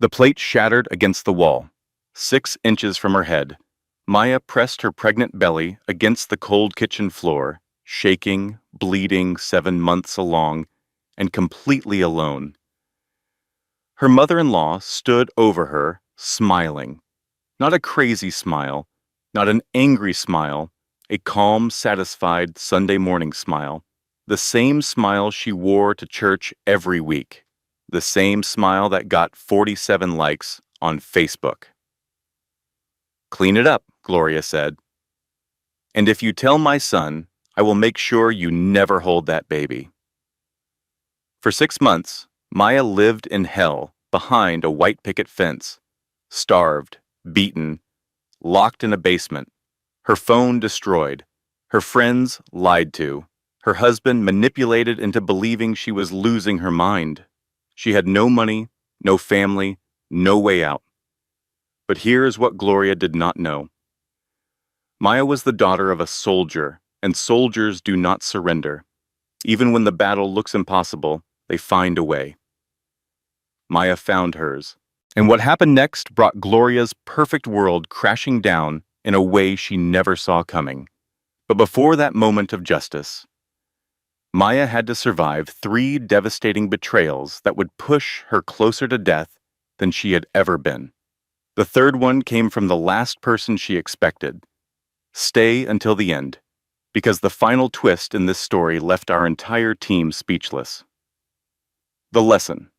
The plate shattered against the wall. 6 inches from her head, Maya pressed her pregnant belly against the cold kitchen floor, shaking, bleeding 7 months along, and completely alone. Her mother-in-law stood over her, smiling. Not a crazy smile, not an angry smile, a calm, satisfied Sunday morning smile. The same smile she wore to church every week. The same smile that got 47 likes on Facebook. "Clean it up," Gloria said. "And if you tell my son, I will make sure you never hold that baby." For 6 months, Maya lived in hell behind a white picket fence, starved, beaten, locked in a basement, her phone destroyed, her friends lied to, her husband manipulated into believing she was losing her mind. She had no money, no family, no way out. But here is what Gloria did not know. Maya was the daughter of a soldier, and soldiers do not surrender. Even when the battle looks impossible, they find a way. Maya found hers. And what happened next brought Gloria's perfect world crashing down in a way she never saw coming. But before that moment of justice, Maya had to survive 3 devastating betrayals that would push her closer to death than she had ever been. The third one came from the last person she expected. Stay until the end, because the final twist in this story left our entire team speechless. The lesson.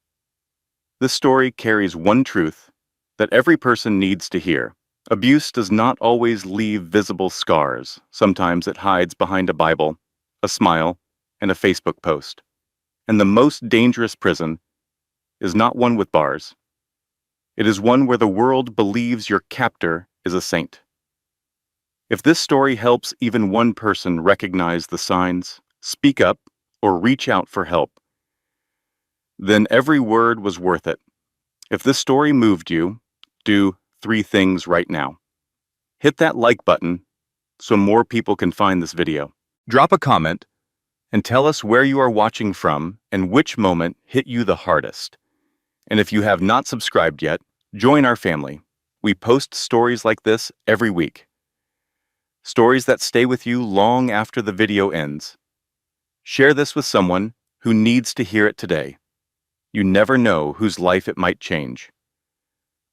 This story carries one truth that every person needs to hear. Abuse does not always leave visible scars. Sometimes it hides behind a Bible, a smile, and a Facebook post. And the most dangerous prison is not one with bars. It is one where the world believes your captor is a saint. If this story helps even one person recognize the signs, speak up, or reach out for help, then every word was worth it. If this story moved you, do 3 things right now. Hit that like button so more people can find this video. Drop a comment and tell us where you are watching from and which moment hit you the hardest. And if you have not subscribed yet, join our family. We post stories like this every week. Stories that stay with you long after the video ends. Share this with someone who needs to hear it today. You never know whose life it might change.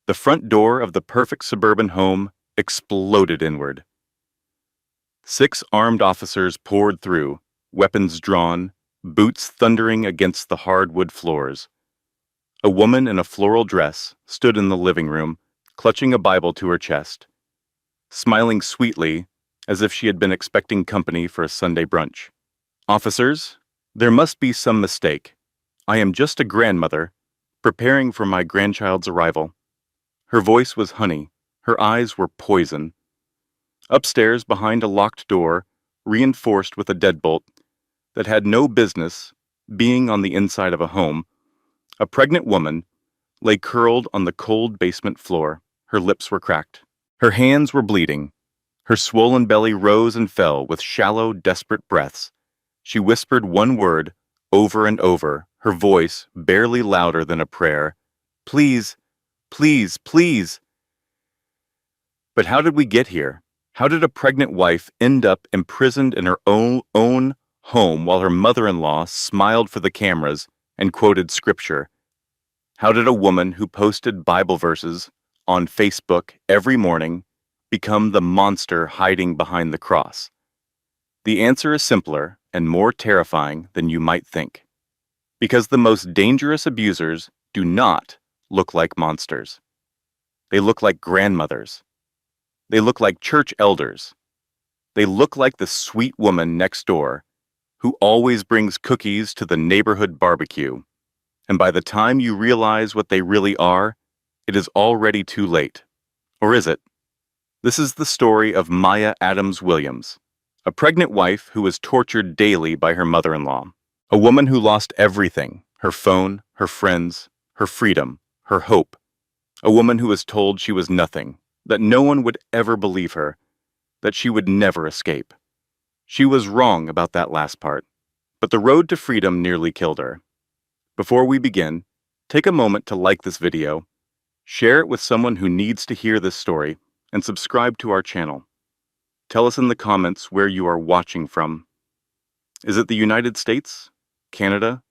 The front door of the perfect suburban home exploded inward. 6 armed officers poured through, weapons drawn, boots thundering against the hardwood floors. A woman in a floral dress stood in the living room, clutching a Bible to her chest, smiling sweetly as if she had been expecting company for a Sunday brunch. "Officers, there must be some mistake. I am just a grandmother, preparing for my grandchild's arrival." Her voice was honey, her eyes were poison. Upstairs, behind a locked door, reinforced with a deadbolt that had no business being on the inside of a home, a pregnant woman lay curled on the cold basement floor. Her lips were cracked. Her hands were bleeding. Her swollen belly rose and fell with shallow, desperate breaths. She whispered one word over and over, her voice barely louder than a prayer. "Please, please, please." But how did we get here? How did a pregnant wife end up imprisoned in her own home while her mother-in-law smiled for the cameras and quoted scripture? How did a woman who posted Bible verses on Facebook every morning become the monster hiding behind the cross? The answer is simpler and more terrifying than you might think. Because the most dangerous abusers do not look like monsters. They look like grandmothers. They look like church elders. They look like the sweet woman next door who always brings cookies to the neighborhood barbecue. And by the time you realize what they really are, it is already too late. Or is it? This is the story of Maya Adams Williams, a pregnant wife who was tortured daily by her mother-in-law, a woman who lost everything, her phone, her friends, her freedom, her hope, a woman who was told she was nothing, that no one would ever believe her, that she would never escape. She was wrong about that last part, but the road to freedom nearly killed her. Before we begin, take a moment to like this video Share it with someone who needs to hear this story, and subscribe to our channel. Tell us in the comments where you are watching from. Is it the United States? Canada?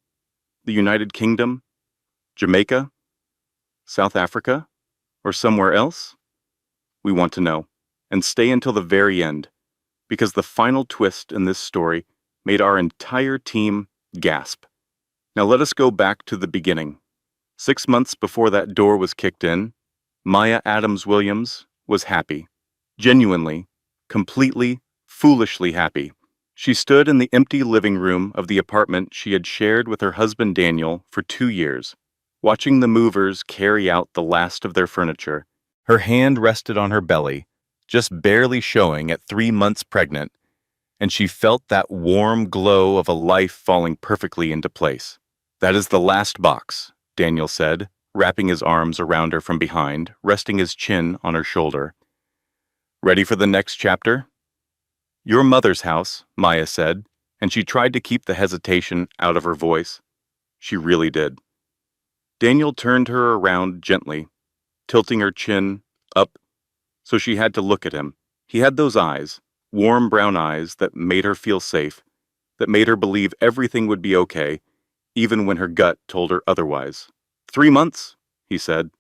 The United Kingdom? Jamaica? South Africa? Or somewhere else? We want to know. And stay until the very end, because the final twist in this story made our entire team gasp. Now let us go back to the beginning. 6 months before that door was kicked in, Maya Adams Williams was happy. Genuinely, completely, foolishly happy. She stood in the empty living room of the apartment she had shared with her husband Daniel for 2 years, watching the movers carry out the last of their furniture. Her hand rested on her belly, just barely showing at 3 months pregnant, and she felt that warm glow of a life falling perfectly into place. "That is the last box," Daniel said, wrapping his arms around her from behind, resting his chin on her shoulder. "Ready for the next chapter?" "Your mother's house," Maya said, and she tried to keep the hesitation out of her voice. She really did. Daniel turned her around gently, tilting her chin up so she had to look at him. He had those eyes, warm brown eyes that made her feel safe, that made her believe everything would be okay, even when her gut told her otherwise. "3 months," he said.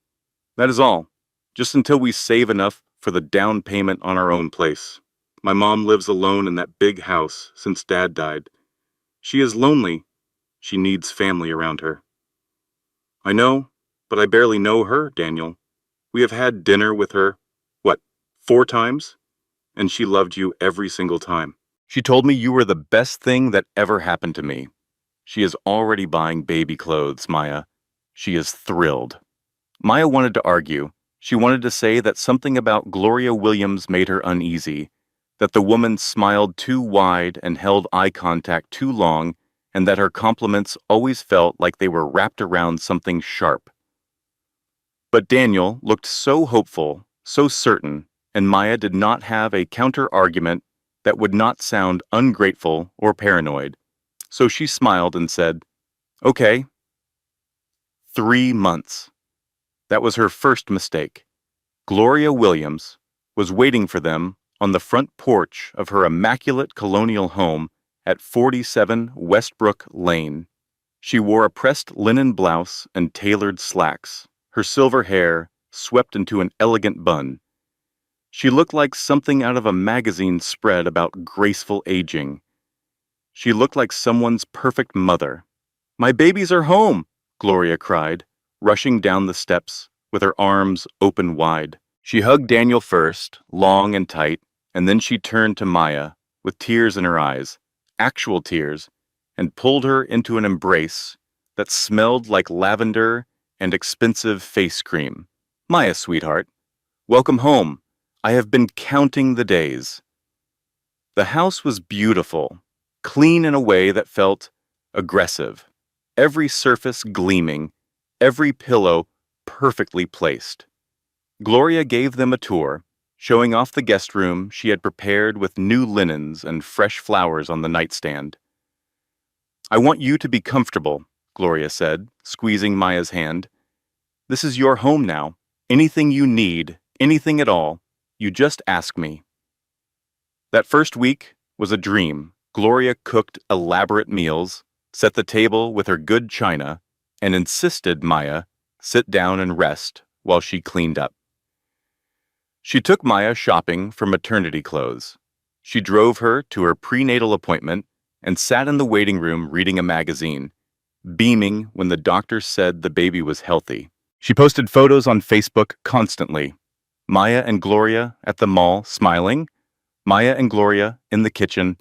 "That is all, just until we save enough for the down payment on our own place. My mom lives alone in that big house since Dad died. She is lonely. She needs family around her." "I know, but I barely know her, Daniel. We have had dinner with her, what, 4 times? And she loved you every single time. She told me you were the best thing that ever happened to me. She is already buying baby clothes, Maya. She is thrilled." Maya wanted to argue. She wanted to say that something about Gloria Williams made her uneasy, that the woman smiled too wide and held eye contact too long, and that her compliments always felt like they were wrapped around something sharp. But Daniel looked so hopeful, so certain, and Maya did not have a counter-argument that would not sound ungrateful or paranoid. So she smiled and said, "Okay." 3 months. That was her first mistake. Gloria Williams was waiting for them on the front porch of her immaculate colonial home at 47 Westbrook Lane. She wore a pressed linen blouse and tailored slacks, her silver hair swept into an elegant bun. She looked like something out of a magazine spread about graceful aging. She looked like someone's perfect mother. "My babies are home!" Gloria cried, rushing down the steps with her arms open wide. She hugged Daniel first, long and tight, and then she turned to Maya with tears in her eyes, actual tears, and pulled her into an embrace that smelled like lavender and expensive face cream. "Maya, sweetheart, welcome home. I have been counting the days." The house was beautiful, clean in a way that felt aggressive. Every surface gleaming, every pillow perfectly placed. Gloria gave them a tour, showing off the guest room she had prepared with new linens and fresh flowers on the nightstand. "I want you to be comfortable," Gloria said, squeezing Maya's hand. "This is your home now. Anything you need, anything at all, you just ask me." That first week was a dream. Gloria cooked elaborate meals, set the table with her good china, and insisted Maya sit down and rest while she cleaned up. She took Maya shopping for maternity clothes. She drove her to her prenatal appointment and sat in the waiting room reading a magazine, beaming when the doctor said the baby was healthy. She posted photos on Facebook constantly. Maya and Gloria at the mall smiling, Maya and Gloria in the kitchen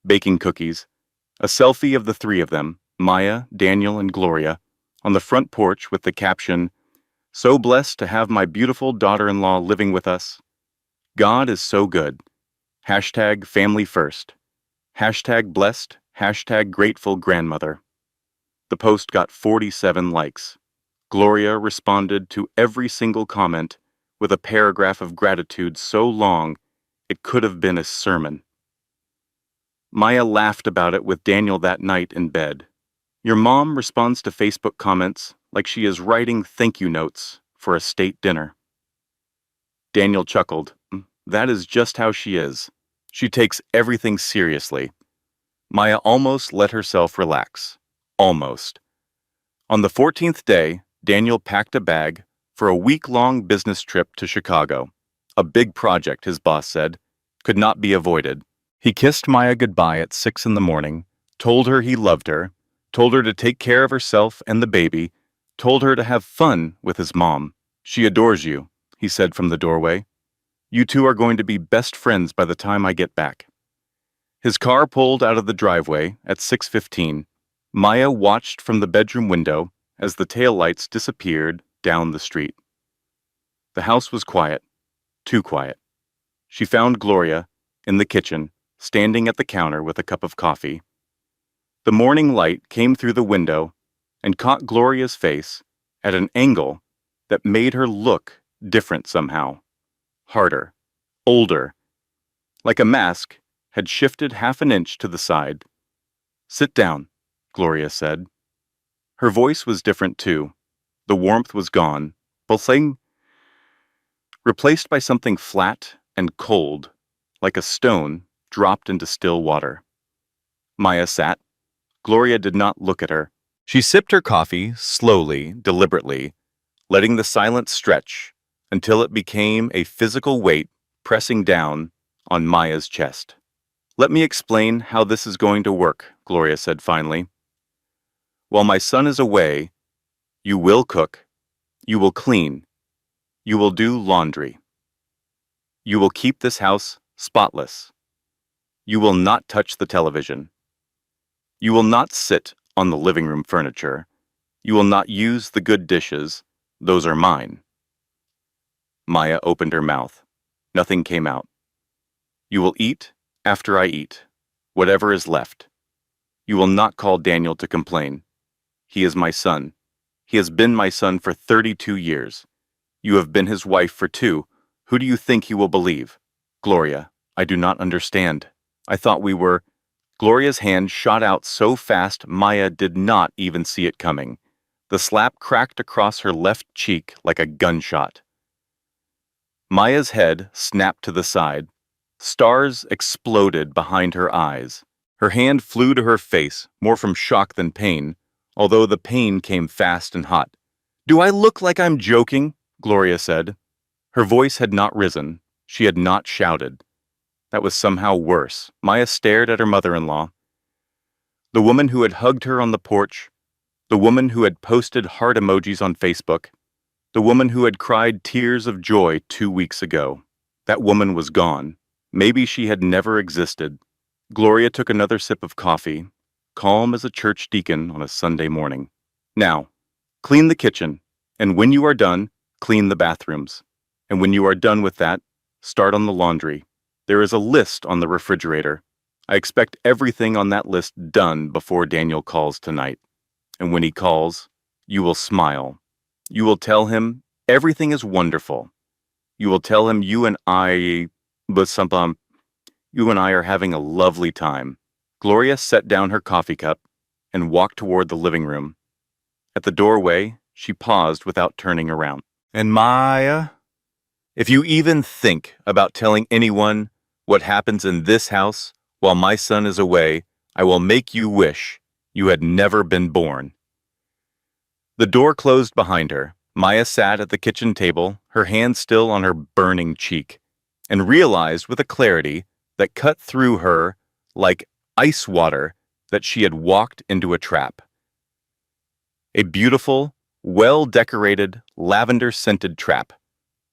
baking cookies, a selfie of the 3 of them, Maya, Daniel, and Gloria, on the front porch with the caption, "So blessed to have my beautiful daughter-in-law living with us. God is so good. Hashtag family first. Hashtag blessed. Hashtag grateful grandmother." The post got 47 likes. Gloria responded to every single comment with a paragraph of gratitude so long it could have been a sermon. Maya laughed about it with Daniel that night in bed. "Your mom responds to Facebook comments like she is writing thank you notes for a state dinner. Daniel chuckled. That is just how she is. She takes everything seriously. Maya almost let herself relax. Almost. On the 14th day, Daniel packed a bag for a week-long business trip to Chicago. A big project, his boss said, could not be avoided. He kissed Maya goodbye at 6 in the morning, told her he loved her, told her to take care of herself and the baby, told her to have fun with his mom. She adores you, he said from the doorway. You two are going to be best friends by the time I get back. His car pulled out of the driveway at 6:15. Maya watched from the bedroom window as the taillights disappeared down the street. The house was quiet, too quiet. She found Gloria in the kitchen, standing at the counter with a cup of coffee. The morning light came through the window and caught Gloria's face at an angle that made her look different somehow. Harder, older, like a mask had shifted half an inch to the side. Sit down, Gloria said. Her voice was different too. The warmth was gone, pulsing, replaced by something flat and cold, like a stone dropped into still water. Maya sat. Gloria did not look at her. She sipped her coffee slowly, deliberately, letting the silence stretch until it became a physical weight pressing down on Maya's chest. Let me explain how this is going to work, Gloria said finally. While my son is away, you will cook, you will clean, you will do laundry. You will keep this house spotless. You will not touch the television. You will not sit on the living room furniture. You will not use the good dishes. Those are mine. Maya opened her mouth. Nothing came out. You will eat after I eat, whatever is left. You will not call Daniel to complain. He is my son. He has been my son for 32 years. You have been his wife for 2. Who do you think he will believe? Gloria, I do not understand. I thought we were... Gloria's hand shot out so fast Maya did not even see it coming. The slap cracked across her left cheek like a gunshot. Maya's head snapped to the side. Stars exploded behind her eyes. Her hand flew to her face, more from shock than pain, although the pain came fast and hot. Do I look like I'm joking? Gloria said. Her voice had not risen. She had not shouted. That was somehow worse. Maya stared at her mother-in-law. The woman who had hugged her on the porch, the woman who had posted heart emojis on Facebook, the woman who had cried tears of joy 2 weeks ago. That woman was gone. Maybe she had never existed. Gloria took another sip of coffee, calm as a church deacon on a Sunday morning. Now, clean the kitchen, and when you are done, clean the bathrooms. And when you are done with that, start on the laundry. There is a list on the refrigerator. I expect everything on that list done before Daniel calls tonight. And when he calls, you will smile. You will tell him everything is wonderful. You will tell him you and I are having a lovely time. Gloria set down her coffee cup and walked toward the living room. At the doorway, she paused without turning around. And Maya, if you even think about telling anyone what happens in this house while my son is away, I will make you wish you had never been born. The door closed behind her. Maya sat at the kitchen table, her hand still on her burning cheek, and realized with a clarity that cut through her like ice water that she had walked into a trap. A beautiful, well-decorated, lavender-scented trap,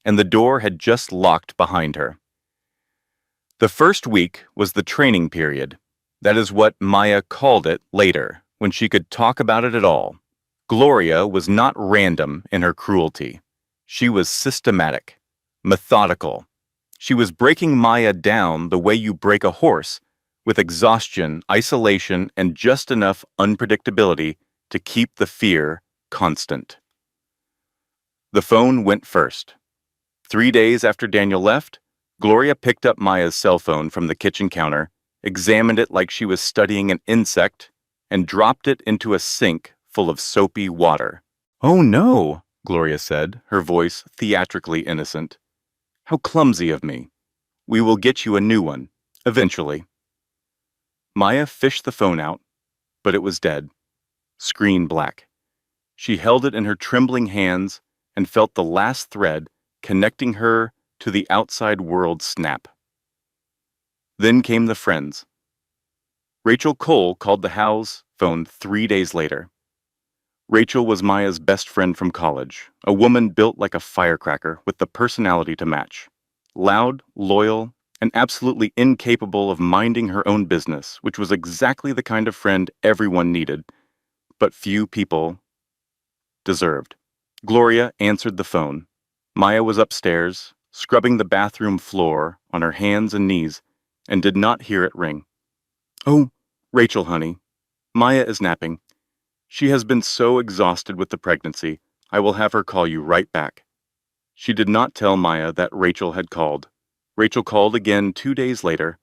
and the door had just locked behind her. The first week was the training period. That is what Maya called it later, when she could talk about it at all. Gloria was not random in her cruelty. She was systematic, methodical. She was breaking Maya down the way you break a horse, with exhaustion, isolation, and just enough unpredictability to keep the fear constant. The phone went first. 3 days after Daniel left, Gloria picked up Maya's cell phone from the kitchen counter, examined it like she was studying an insect, and dropped it into a sink full of soapy water. Oh no, Gloria said, her voice theatrically innocent. How clumsy of me. We will get you a new one, eventually. Maya fished the phone out, but it was dead, screen black. She held it in her trembling hands and felt the last thread connecting her to the outside world snap. Then came the friends. Rachel Cole called the house phone 3 days later. Rachel was Maya's best friend from college, a woman built like a firecracker with the personality to match. Loud, loyal, and absolutely incapable of minding her own business, which was exactly the kind of friend everyone needed, but few people deserved. Gloria answered the phone. Maya was upstairs, scrubbing the bathroom floor on her hands and knees, and did not hear it ring. Oh, Rachel, honey. Maya is napping. She has been so exhausted with the pregnancy, I will have her call you right back. She did not tell Maya that Rachel had called. Rachel called again 2 days later,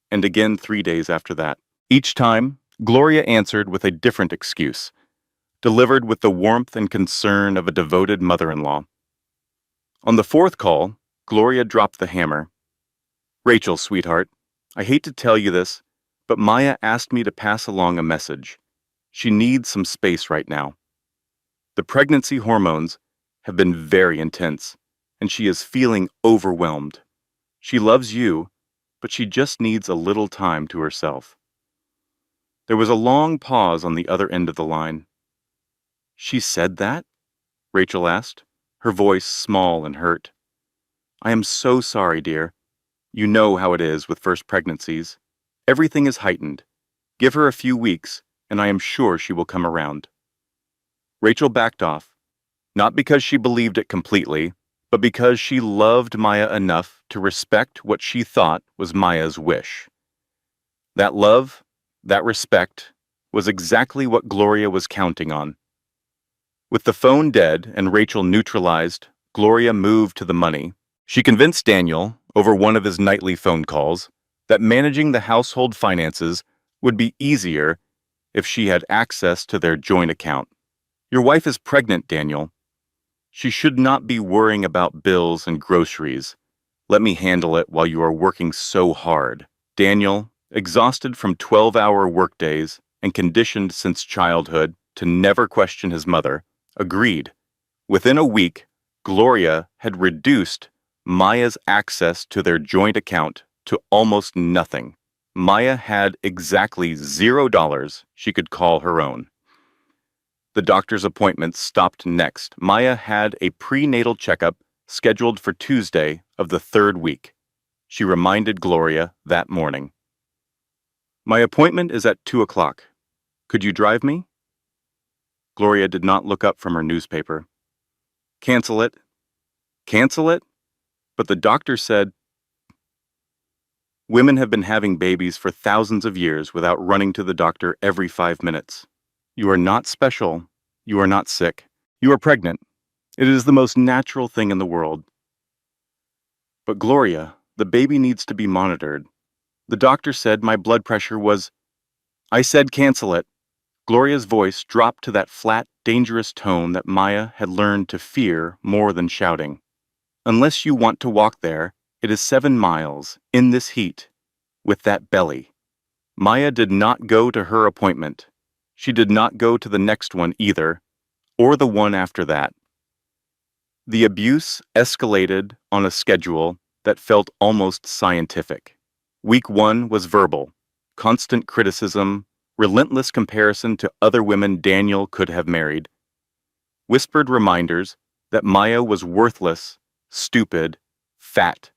and again 3 days after that. Each time, Gloria answered with a different excuse, delivered with the warmth and concern of a devoted mother-in-law. On the fourth call, Gloria dropped the hammer. Rachel, sweetheart, I hate to tell you this, but Maya asked me to pass along a message. She needs some space right now. The pregnancy hormones have been very intense, and she is feeling overwhelmed. She loves you, but she just needs a little time to herself. There was a long pause on the other end of the line. She said that? Rachel asked, her voice small and hurt. I am so sorry, dear. You know how it is with first pregnancies. Everything is heightened. Give her a few weeks, and I am sure she will come around. Rachel backed off, not because she believed it completely, but because she loved Maya enough to respect what she thought was Maya's wish. That love, that respect, was exactly what Gloria was counting on. With the phone dead and Rachel neutralized, Gloria moved to the money. She convinced Daniel, over one of his nightly phone calls, that managing the household finances would be easier if she had access to their joint account. Your wife is pregnant, Daniel. She should not be worrying about bills and groceries. Let me handle it while you are working so hard. Daniel, exhausted from 12-hour workdays and conditioned since childhood to never question his mother, agreed. Within a week, Gloria had reduced Maya's access to their joint account to almost nothing. Maya had exactly $0 she could call her own. The doctor's appointment stopped next. Maya had a prenatal checkup scheduled for Tuesday of the 3rd week. She reminded Gloria that morning. My appointment is at 2 o'clock. Could you drive me? Gloria did not look up from her newspaper. Cancel it. Cancel it? But the doctor said, women have been having babies for thousands of years without running to the doctor every 5 minutes. You are not special. You are not sick. You are pregnant. It is the most natural thing in the world. But Gloria, the baby needs to be monitored. The doctor said my blood pressure was... I said cancel it. Gloria's voice dropped to that flat, dangerous tone that Maya had learned to fear more than shouting. Unless you want to walk there, it is 7 miles, in this heat, with that belly. Maya did not go to her appointment. She did not go to the next one either, or the one after that. The abuse escalated on a schedule that felt almost scientific. Week 1 was verbal, constant criticism, relentless comparison to other women Daniel could have married, whispered reminders that Maya was worthless, stupid, fat,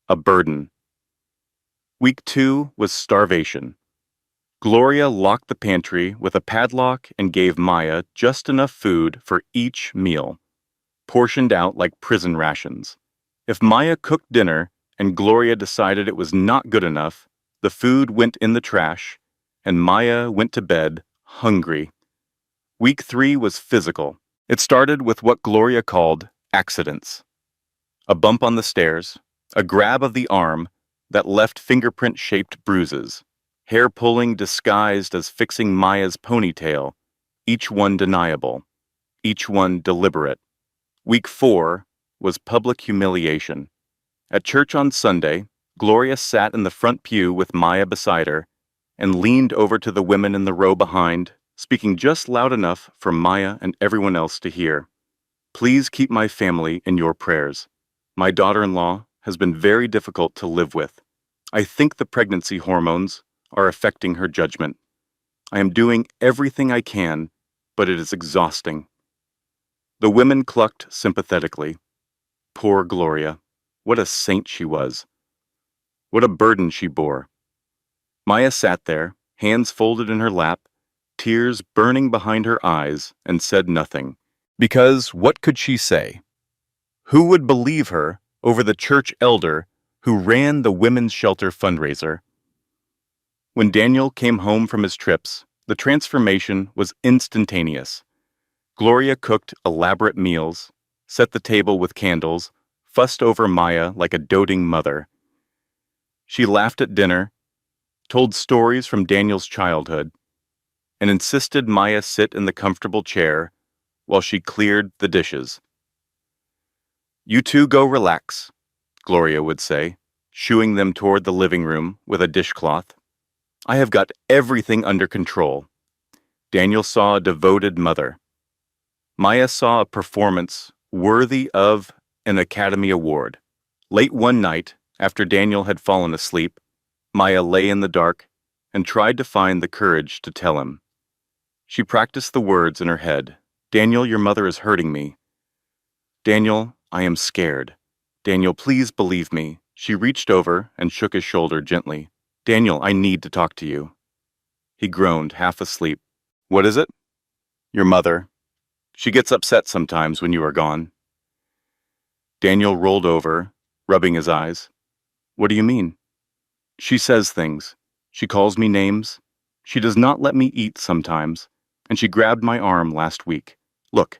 a burden. Week 2 was starvation. Gloria locked the pantry with a padlock and gave Maya just enough food for each meal, portioned out like prison rations. If Maya cooked dinner and Gloria decided it was not good enough, the food went in the trash, and Maya went to bed hungry. Week 3 was physical. It started with what Gloria called accidents. A bump on the stairs, a grab of the arm that left fingerprint-shaped bruises, hair pulling disguised as fixing Maya's ponytail, each one deniable, each one deliberate. Week 4 was public humiliation. At church on Sunday, Gloria sat in the front pew with Maya beside her and leaned over to the women in the row behind, speaking just loud enough for Maya and everyone else to hear. Please keep my family in your prayers. My daughter-in-law has been very difficult to live with. I think the pregnancy hormones are affecting her judgment. I am doing everything I can, but it is exhausting. The women clucked sympathetically. Poor Gloria. What a saint she was. What a burden she bore. Maya sat there, hands folded in her lap, tears burning behind her eyes, and said nothing. Because what could she say? Who would believe her over the church elder who ran the women's shelter fundraiser? When Daniel came home from his trips, the transformation was instantaneous. Gloria cooked elaborate meals, set the table with candles, fussed over Maya like a doting mother. She laughed at dinner, told stories from Daniel's childhood, and insisted Maya sit in the comfortable chair while she cleared the dishes. You two go relax, Gloria would say, shooing them toward the living room with a dishcloth. I have got everything under control. Daniel saw a devoted mother. Maya saw a performance worthy of an Academy Award. Late one night, after Daniel had fallen asleep, Maya lay in the dark and tried to find the courage to tell him. She practiced the words in her head. Daniel, your mother is hurting me. Daniel, I am scared. Daniel, please believe me. She reached over and shook his shoulder gently. Daniel, I need to talk to you. He groaned, half asleep. What is it? Your mother. She gets upset sometimes when you are gone. Daniel rolled over, rubbing his eyes. What do you mean? She says things. She calls me names. She does not let me eat sometimes, and she grabbed my arm last week. Look.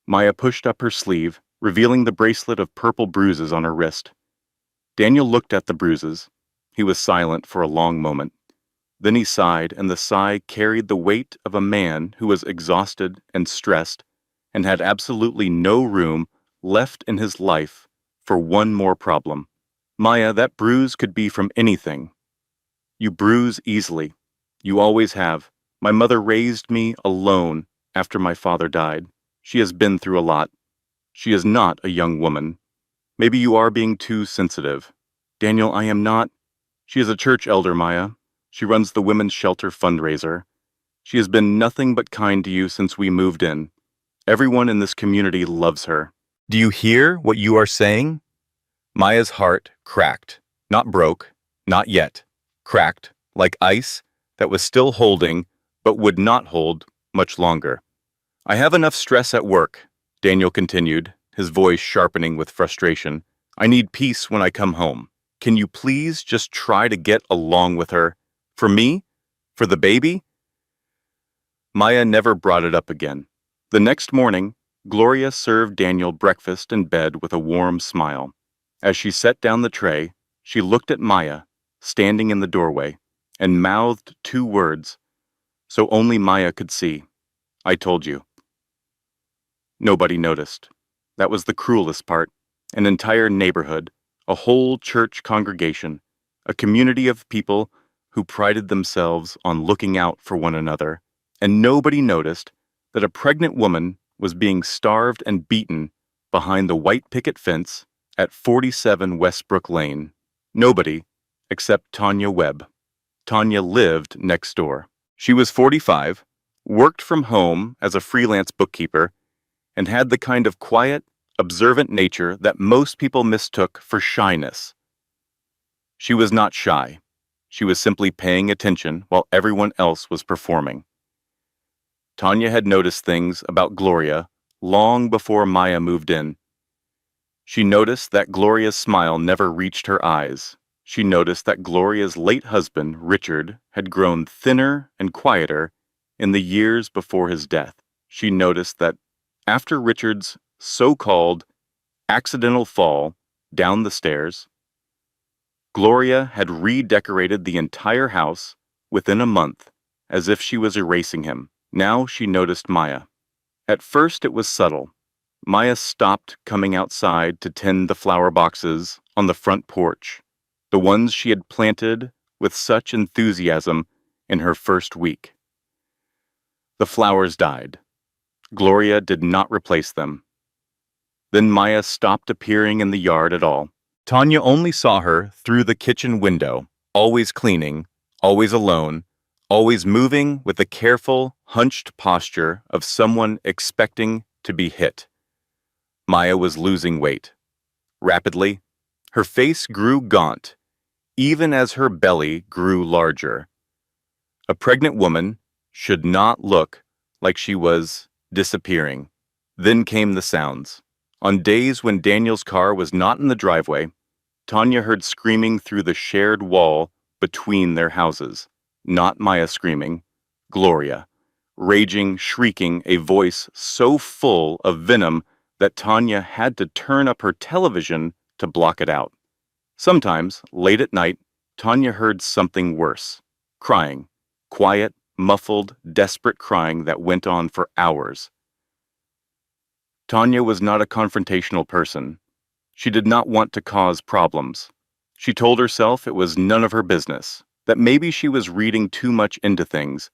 Maya pushed up her sleeve, revealing the bracelet of purple bruises on her wrist. Daniel looked at the bruises. He was silent for a long moment. Then he sighed, and the sigh carried the weight of a man who was exhausted and stressed and had absolutely no room left in his life for one more problem. Maya, that bruise could be from anything. You bruise easily. You always have. My mother raised me alone after my father died. She has been through a lot. She is not a young woman. Maybe you are being too sensitive. Daniel, I am not. She is a church elder, Maya. She runs the women's shelter fundraiser. She has been nothing but kind to you since we moved in. Everyone in this community loves her. Do you hear what you are saying? Maya's heart cracked. Not broke, not yet. Cracked, like ice that was still holding, but would not hold much longer. I have enough stress at work, Daniel continued, his voice sharpening with frustration. I need peace when I come home. Can you please just try to get along with her? For me? For the baby? Maya never brought it up again. The next morning, Gloria served Daniel breakfast in bed with a warm smile. As she set down the tray, she looked at Maya, standing in the doorway, and mouthed two words, so only Maya could see. I told you. Nobody noticed. That was the cruelest part. An entire neighborhood, a whole church congregation, a community of people who prided themselves on looking out for one another, and nobody noticed that a pregnant woman was being starved and beaten behind the white picket fence at 47 Westbrook Lane. Nobody except Tanya Webb. Tanya lived next door. She was 45, worked from home as a freelance bookkeeper, and had the kind of quiet, observant nature that most people mistook for shyness. She was not shy. She was simply paying attention while everyone else was performing. Tanya had noticed things about Gloria long before Maya moved in. She noticed that Gloria's smile never reached her eyes. She noticed that Gloria's late husband, Richard, had grown thinner and quieter in the years before his death. She noticed that after Richard's so-called accidental fall down the stairs, Gloria had redecorated the entire house within a month, as if she was erasing him. Now she noticed Maya. At first it was subtle. Maya stopped coming outside to tend the flower boxes on the front porch, the ones she had planted with such enthusiasm in her first week. The flowers died. Gloria did not replace them. Then Maya stopped appearing in the yard at all. Tanya only saw her through the kitchen window, always cleaning, always alone, always moving with the careful, hunched posture of someone expecting to be hit. Maya was losing weight. Rapidly, her face grew gaunt, even as her belly grew larger. A pregnant woman should not look like she was disappearing. Then came the sounds. On days when Daniel's car was not in the driveway, Tanya heard screaming through the shared wall between their houses. Not Maya screaming, Gloria, raging, shrieking, a voice so full of venom that Tanya had to turn up her television to block it out. Sometimes, late at night, Tanya heard something worse. Crying. Quiet, muffled, desperate crying that went on for hours. Tanya was not a confrontational person. She did not want to cause problems. She told herself it was none of her business, that maybe she was reading too much into things,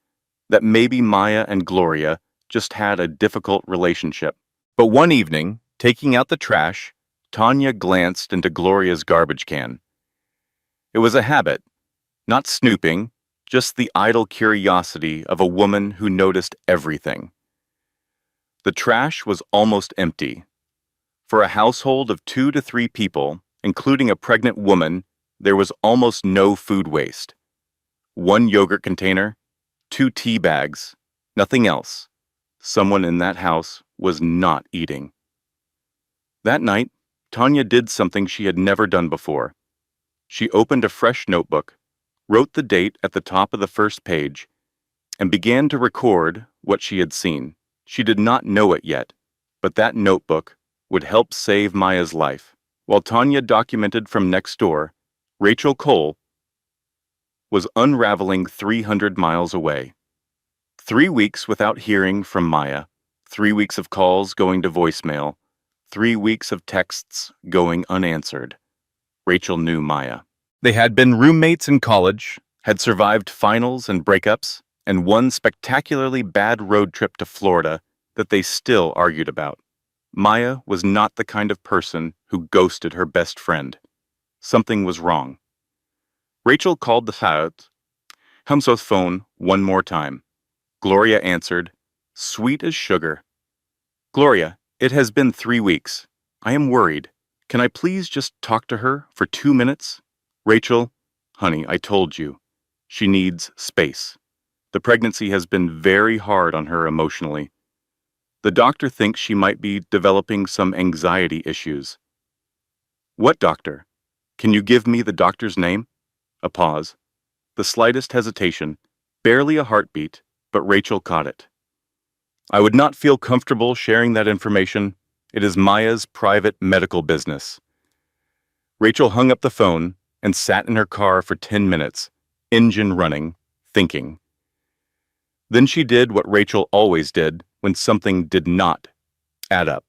that maybe Maya and Gloria just had a difficult relationship. But one evening, taking out the trash, Tanya glanced into Gloria's garbage can. It was a habit, not snooping, just the idle curiosity of a woman who noticed everything. The trash was almost empty. For a household of 2 to 3 people, including a pregnant woman, there was almost no food waste. 1 yogurt container, 2 tea bags, nothing else. Someone in that house was not eating. That night, Tanya did something she had never done before. She opened a fresh notebook, wrote the date at the top of the first page, and began to record what she had seen. She did not know it yet, but that notebook would help save Maya's life. While Tanya documented from next door, Rachel Cole was unraveling 300 miles away. 3 weeks without hearing from Maya, 3 weeks of calls going to voicemail, 3 weeks of texts going unanswered. Rachel knew Maya. They had been roommates in college, had survived finals and breakups, and one spectacularly bad road trip to Florida that they still argued about. Maya was not the kind of person who ghosted her best friend. Something was wrong. Rachel called the Hamso's phone one more time. Gloria answered, sweet as sugar. Gloria, it has been 3 weeks. I am worried. Can I please just talk to her for 2 minutes? Rachel, honey, I told you. She needs space. The pregnancy has been very hard on her emotionally. The doctor thinks she might be developing some anxiety issues. What doctor? Can you give me the doctor's name? A pause. The slightest hesitation, barely a heartbeat, but Rachel caught it. I would not feel comfortable sharing that information. It is Maya's private medical business. Rachel hung up the phone and sat in her car for 10 minutes, engine running, thinking. Then she did what Rachel always did when something did not add up.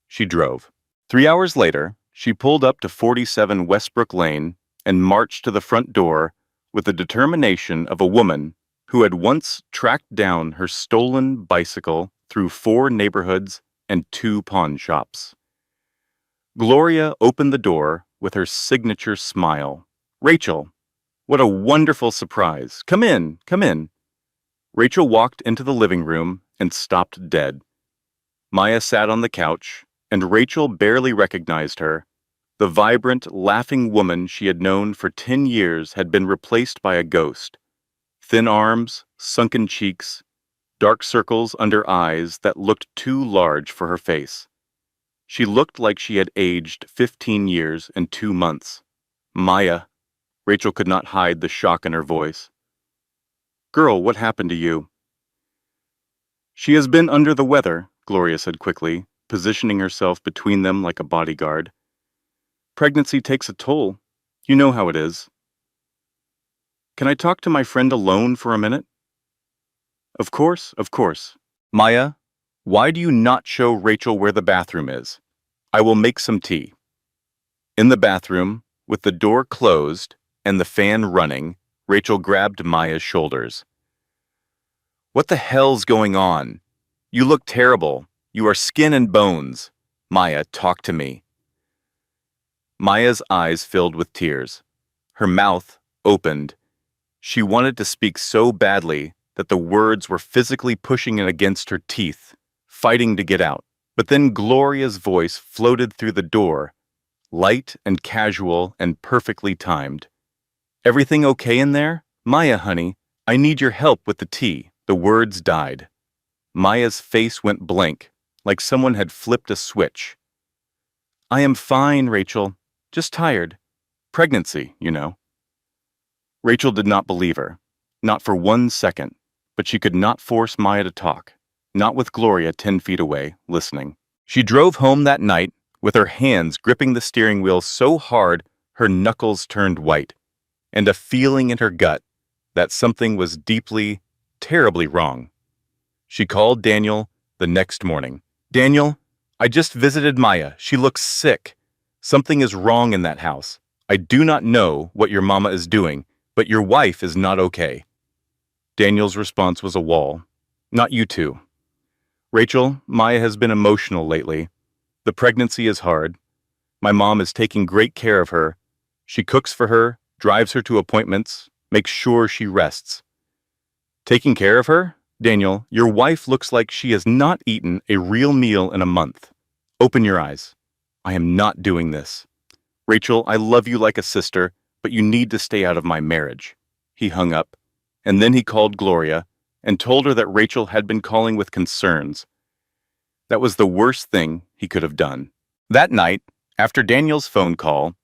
She drove. 3 hours later, she pulled up to 47 Westbrook Lane and marched to the front door with the determination of a woman who had once tracked down her stolen bicycle through 4 neighborhoods and 2 pawn shops. Gloria opened the door with her signature smile. Rachel, what a wonderful surprise. Come in, come in. Rachel walked into the living room and stopped dead. Maya sat on the couch, and Rachel barely recognized her. The vibrant, laughing woman she had known for 10 years had been replaced by a ghost. Thin arms, sunken cheeks, dark circles under eyes that looked too large for her face. She looked like she had aged 15 years and 2 months. Maya. Rachel could not hide the shock in her voice. Girl, what happened to you? She has been under the weather, Gloria said quickly, positioning herself between them like a bodyguard. Pregnancy takes a toll. You know how it is. Can I talk to my friend alone for a minute? Of course, of course. Maya, Why do you not show Rachel where the bathroom is? I will make some tea. In the bathroom, with the door closed and the fan running, Rachel grabbed Maya's shoulders. What the hell's going on? You look terrible. You are skin and bones. Maya, talk to me. Maya's eyes filled with tears. Her mouth opened. She wanted to speak so badly that the words were physically pushing it against her teeth, fighting to get out. But then Gloria's voice floated through the door, light and casual and perfectly timed. Everything okay in there? Maya, honey, I need your help with the tea. The words died. Maya's face went blank, like someone had flipped a switch. I am fine, Rachel. Just tired. Pregnancy, you know. Rachel did not believe her, not for 1 second, but she could not force Maya to talk, not with Gloria 10 feet away, listening. She drove home that night with her hands gripping the steering wheel so hard her knuckles turned white, and a feeling in her gut that something was deeply, terribly wrong. She called Daniel the next morning. Daniel, I just visited Maya. She looks sick. Something is wrong in that house. I do not know what your mama is doing, but your wife is not okay. Daniel's response was a wall. Not you two. Rachel, Maya has been emotional lately. The pregnancy is hard. My mom is taking great care of her. She cooks for her, drives her to appointments, makes sure she rests. Taking care of her? Daniel, your wife looks like she has not eaten a real meal in a month. Open your eyes. I am not doing this. Rachel, I love you like a sister, but you need to stay out of my marriage. He hung up, and then he called Gloria and told her that Rachel had been calling with concerns. That was the worst thing he could have done. That night, after Daniel's phone call,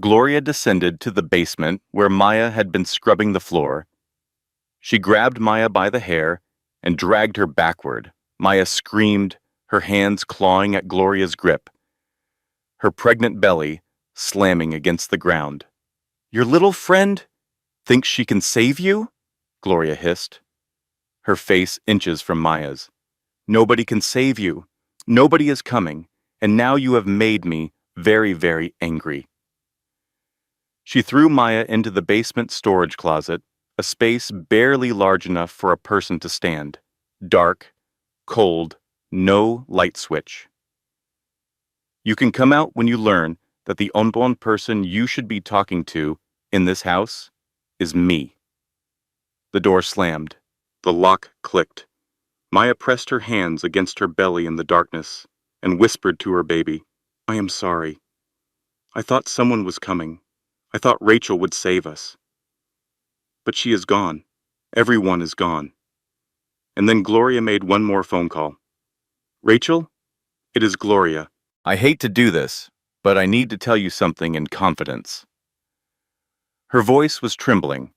Gloria descended to the basement where Maya had been scrubbing the floor. She grabbed Maya by the hair and dragged her backward. Maya screamed, her hands clawing at Gloria's grip, her pregnant belly slamming against the ground. Your little friend thinks she can save you? Gloria hissed, her face inches from Maya's. Nobody can save you. Nobody is coming, and now you have made me very, very angry. She threw Maya into the basement storage closet, a space barely large enough for a person to stand. Dark, cold, no light switch. You can come out when you learn that the only person you should be talking to in this house is me. The door slammed. The lock clicked. Maya pressed her hands against her belly in the darkness and whispered to her baby, I am sorry. I thought someone was coming. I thought Rachel would save us. But she is gone. Everyone is gone. And then Gloria made one more phone call. Rachel, it is Gloria. I hate to do this, but I need to tell you something in confidence. Her voice was trembling,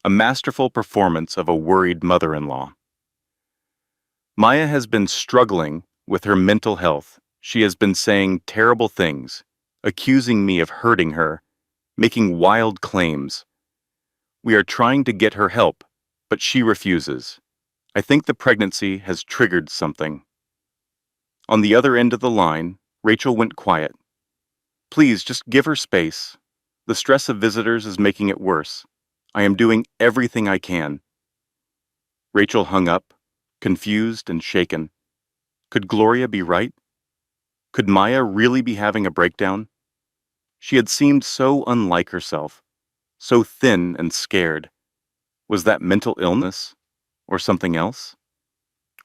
a masterful performance of a worried mother-in-law. Maya has been struggling with her mental health. She has been saying terrible things, accusing me of hurting her, making wild claims. We are trying to get her help, but she refuses. I think the pregnancy has triggered something. On the other end of the line, Rachel went quiet. Please, just give her space. The stress of visitors is making it worse. I am doing everything I can. Rachel hung up, confused and shaken. Could Gloria be right? Could Maya really be having a breakdown? She had seemed so unlike herself, so thin and scared. Was that mental illness, or something else?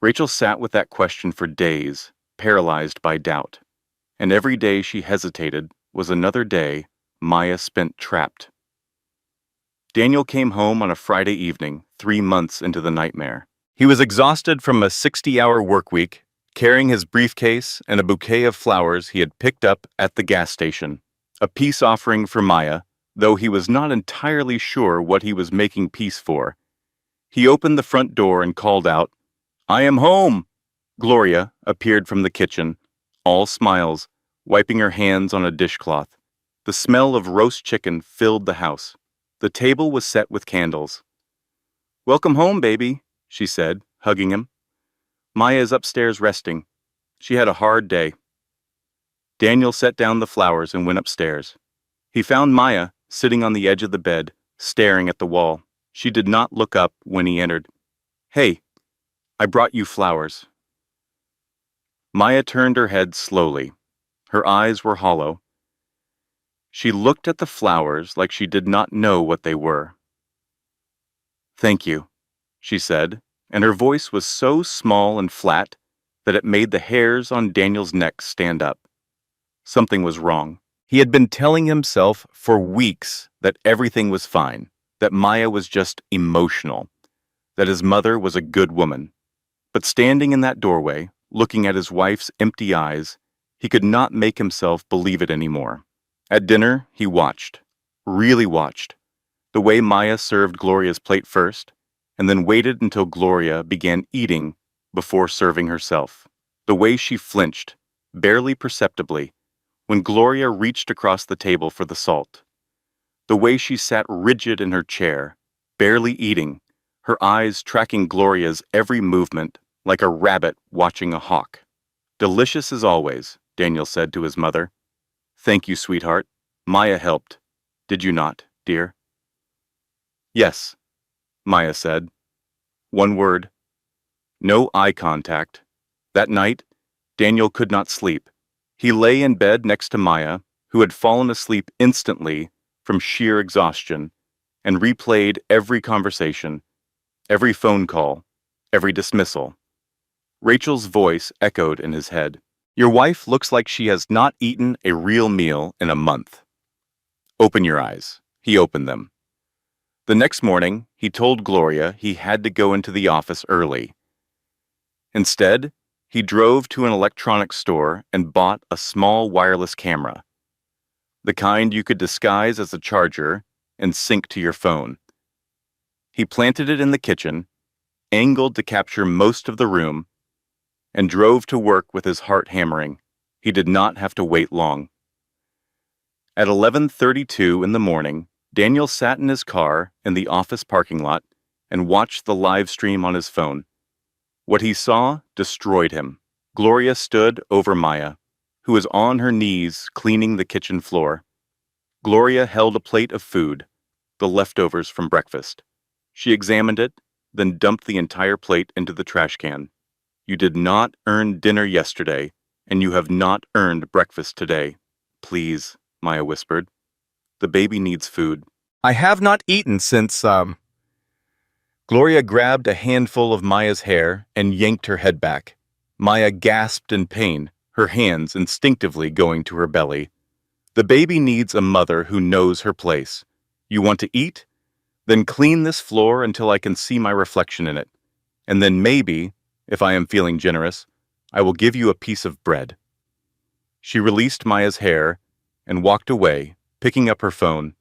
Rachel sat with that question for days, paralyzed by doubt. And every day she hesitated was another day Maya spent trapped. Daniel came home on a Friday evening, 3 months into the nightmare. He was exhausted from a 60-hour work week, carrying his briefcase and a bouquet of flowers he had picked up at the gas station, a peace offering for Maya, though he was not entirely sure what he was making peace for. He opened the front door and called out, I am home! Gloria appeared from the kitchen, all smiles, wiping her hands on a dishcloth. The smell of roast chicken filled the house. The table was set with candles. Welcome home, baby, she said, hugging him. Maya is upstairs resting. She had a hard day. Daniel set down the flowers and went upstairs. He found Maya sitting on the edge of the bed, staring at the wall. She did not look up when he entered. Hey, I brought you flowers. Maya turned her head slowly. Her eyes were hollow. She looked at the flowers like she did not know what they were. Thank you, she said, and her voice was so small and flat that it made the hairs on Daniel's neck stand up. Something was wrong. He had been telling himself for weeks that everything was fine, that Maya was just emotional, that his mother was a good woman. But standing in that doorway, looking at his wife's empty eyes, he could not make himself believe it anymore. At dinner, he watched, really watched, the way Maya served Gloria's plate first, and then waited until Gloria began eating before serving herself. The way she flinched, barely perceptibly, when Gloria reached across the table for the salt. The way she sat rigid in her chair, barely eating, her eyes tracking Gloria's every movement like a rabbit watching a hawk. Delicious as always, Daniel said to his mother. Thank you, sweetheart. Maya helped. Did you not, dear? Yes, Maya said. One word. No eye contact. That night, Daniel could not sleep. He lay in bed next to Maya, who had fallen asleep instantly from sheer exhaustion, and replayed every conversation, every phone call, every dismissal. Rachel's voice echoed in his head. Your wife looks like she has not eaten a real meal in a month. Open your eyes. He opened them. The next morning, he told Gloria he had to go into the office early. Instead, he drove to an electronics store and bought a small wireless camera, the kind you could disguise as a charger and sync to your phone. He planted it in the kitchen, angled to capture most of the room, and drove to work with his heart hammering. He did not have to wait long. At 11:32 in the morning, Daniel sat in his car in the office parking lot and watched the live stream on his phone. What he saw destroyed him. Gloria stood over Maya, who was on her knees cleaning the kitchen floor. Gloria held a plate of food, the leftovers from breakfast. She examined it, then dumped the entire plate into the trash can. You did not earn dinner yesterday, and you have not earned breakfast today. Please, Maya whispered. The baby needs food. I have not eaten since, Gloria grabbed a handful of Maya's hair and yanked her head back. Maya gasped in pain, her hands instinctively going to her belly. The baby needs a mother who knows her place. You want to eat? Then clean this floor until I can see my reflection in it. And then maybe, if I am feeling generous, I will give you a piece of bread. She released Maya's hair and walked away, picking up her phone.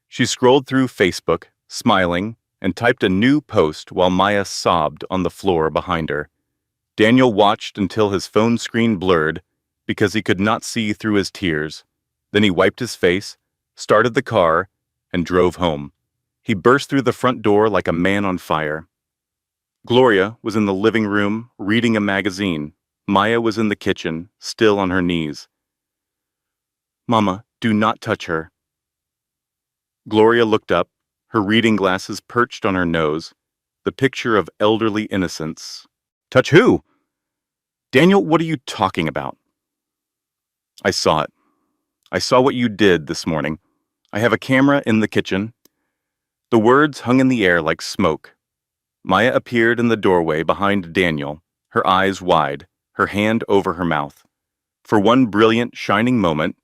She scrolled through Facebook, smiling, and typed a new post while Maya sobbed on the floor behind her. Daniel watched until his phone screen blurred because he could not see through his tears. Then he wiped his face, started the car, and drove home. He burst through the front door like a man on fire. Gloria was in the living room reading a magazine. Maya was in the kitchen, still on her knees. Mama, do not touch her. Gloria looked up, her reading glasses perched on her nose, the picture of elderly innocence. Touch who? Daniel, what are you talking about? I saw it. I saw what you did this morning. I have a camera in the kitchen. The words hung in the air like smoke. Maya appeared in the doorway behind Daniel, her eyes wide, her hand over her mouth. For one brilliant, shining moment,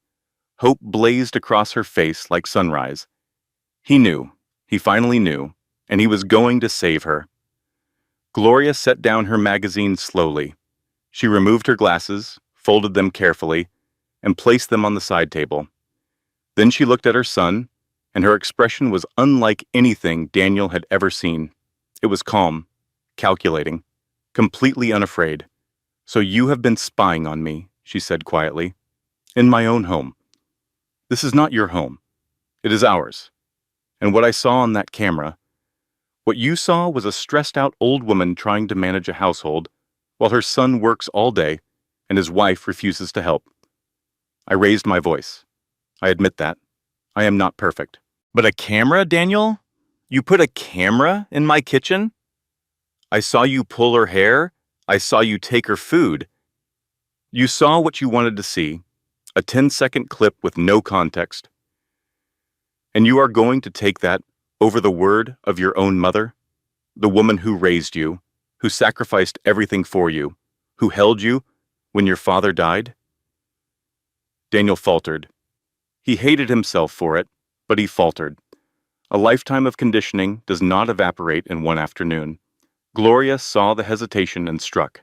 hope blazed across her face like sunrise. He knew, he finally knew, and he was going to save her. Gloria set down her magazine slowly. She removed her glasses, folded them carefully, and placed them on the side table. Then she looked at her son, and her expression was unlike anything Daniel had ever seen. It was calm, calculating, completely unafraid. So you have been spying on me, she said quietly. In my own home. This is not your home. It is ours. And what I saw on that camera, what you saw was a stressed-out old woman trying to manage a household while her son works all day and his wife refuses to help. I raised my voice. I admit that. I am not perfect. But a camera, Daniel? You put a camera in my kitchen? I saw you pull her hair. I saw you take her food. You saw what you wanted to see, a 10-second clip with no context. And you are going to take that over the word of your own mother, the woman who raised you, who sacrificed everything for you, who held you when your father died? Daniel faltered. He hated himself for it, but he faltered. A lifetime of conditioning does not evaporate in one afternoon. Gloria saw the hesitation and struck.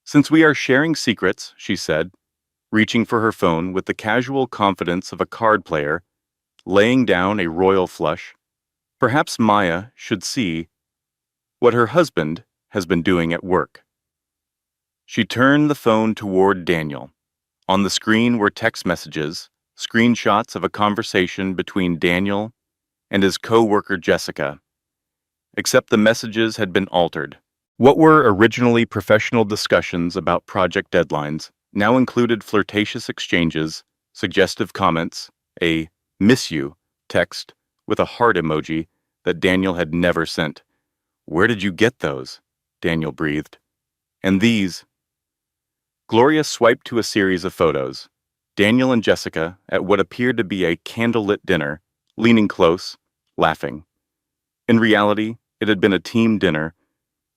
Since we are sharing secrets, she said, reaching for her phone with the casual confidence of a card player, laying down a royal flush, perhaps Maya should see what her husband has been doing at work. She turned the phone toward Daniel. On the screen were text messages, screenshots of a conversation between Daniel and his co-worker Jessica, except the messages had been altered. What were originally professional discussions about project deadlines now included flirtatious exchanges, suggestive comments, a "miss you" text with a heart emoji that Daniel had never sent. "Where did you get those?" Daniel breathed. "And these." Gloria swiped to a series of photos. Daniel and Jessica at what appeared to be a candlelit dinner, leaning close, laughing. In reality, it had been a team dinner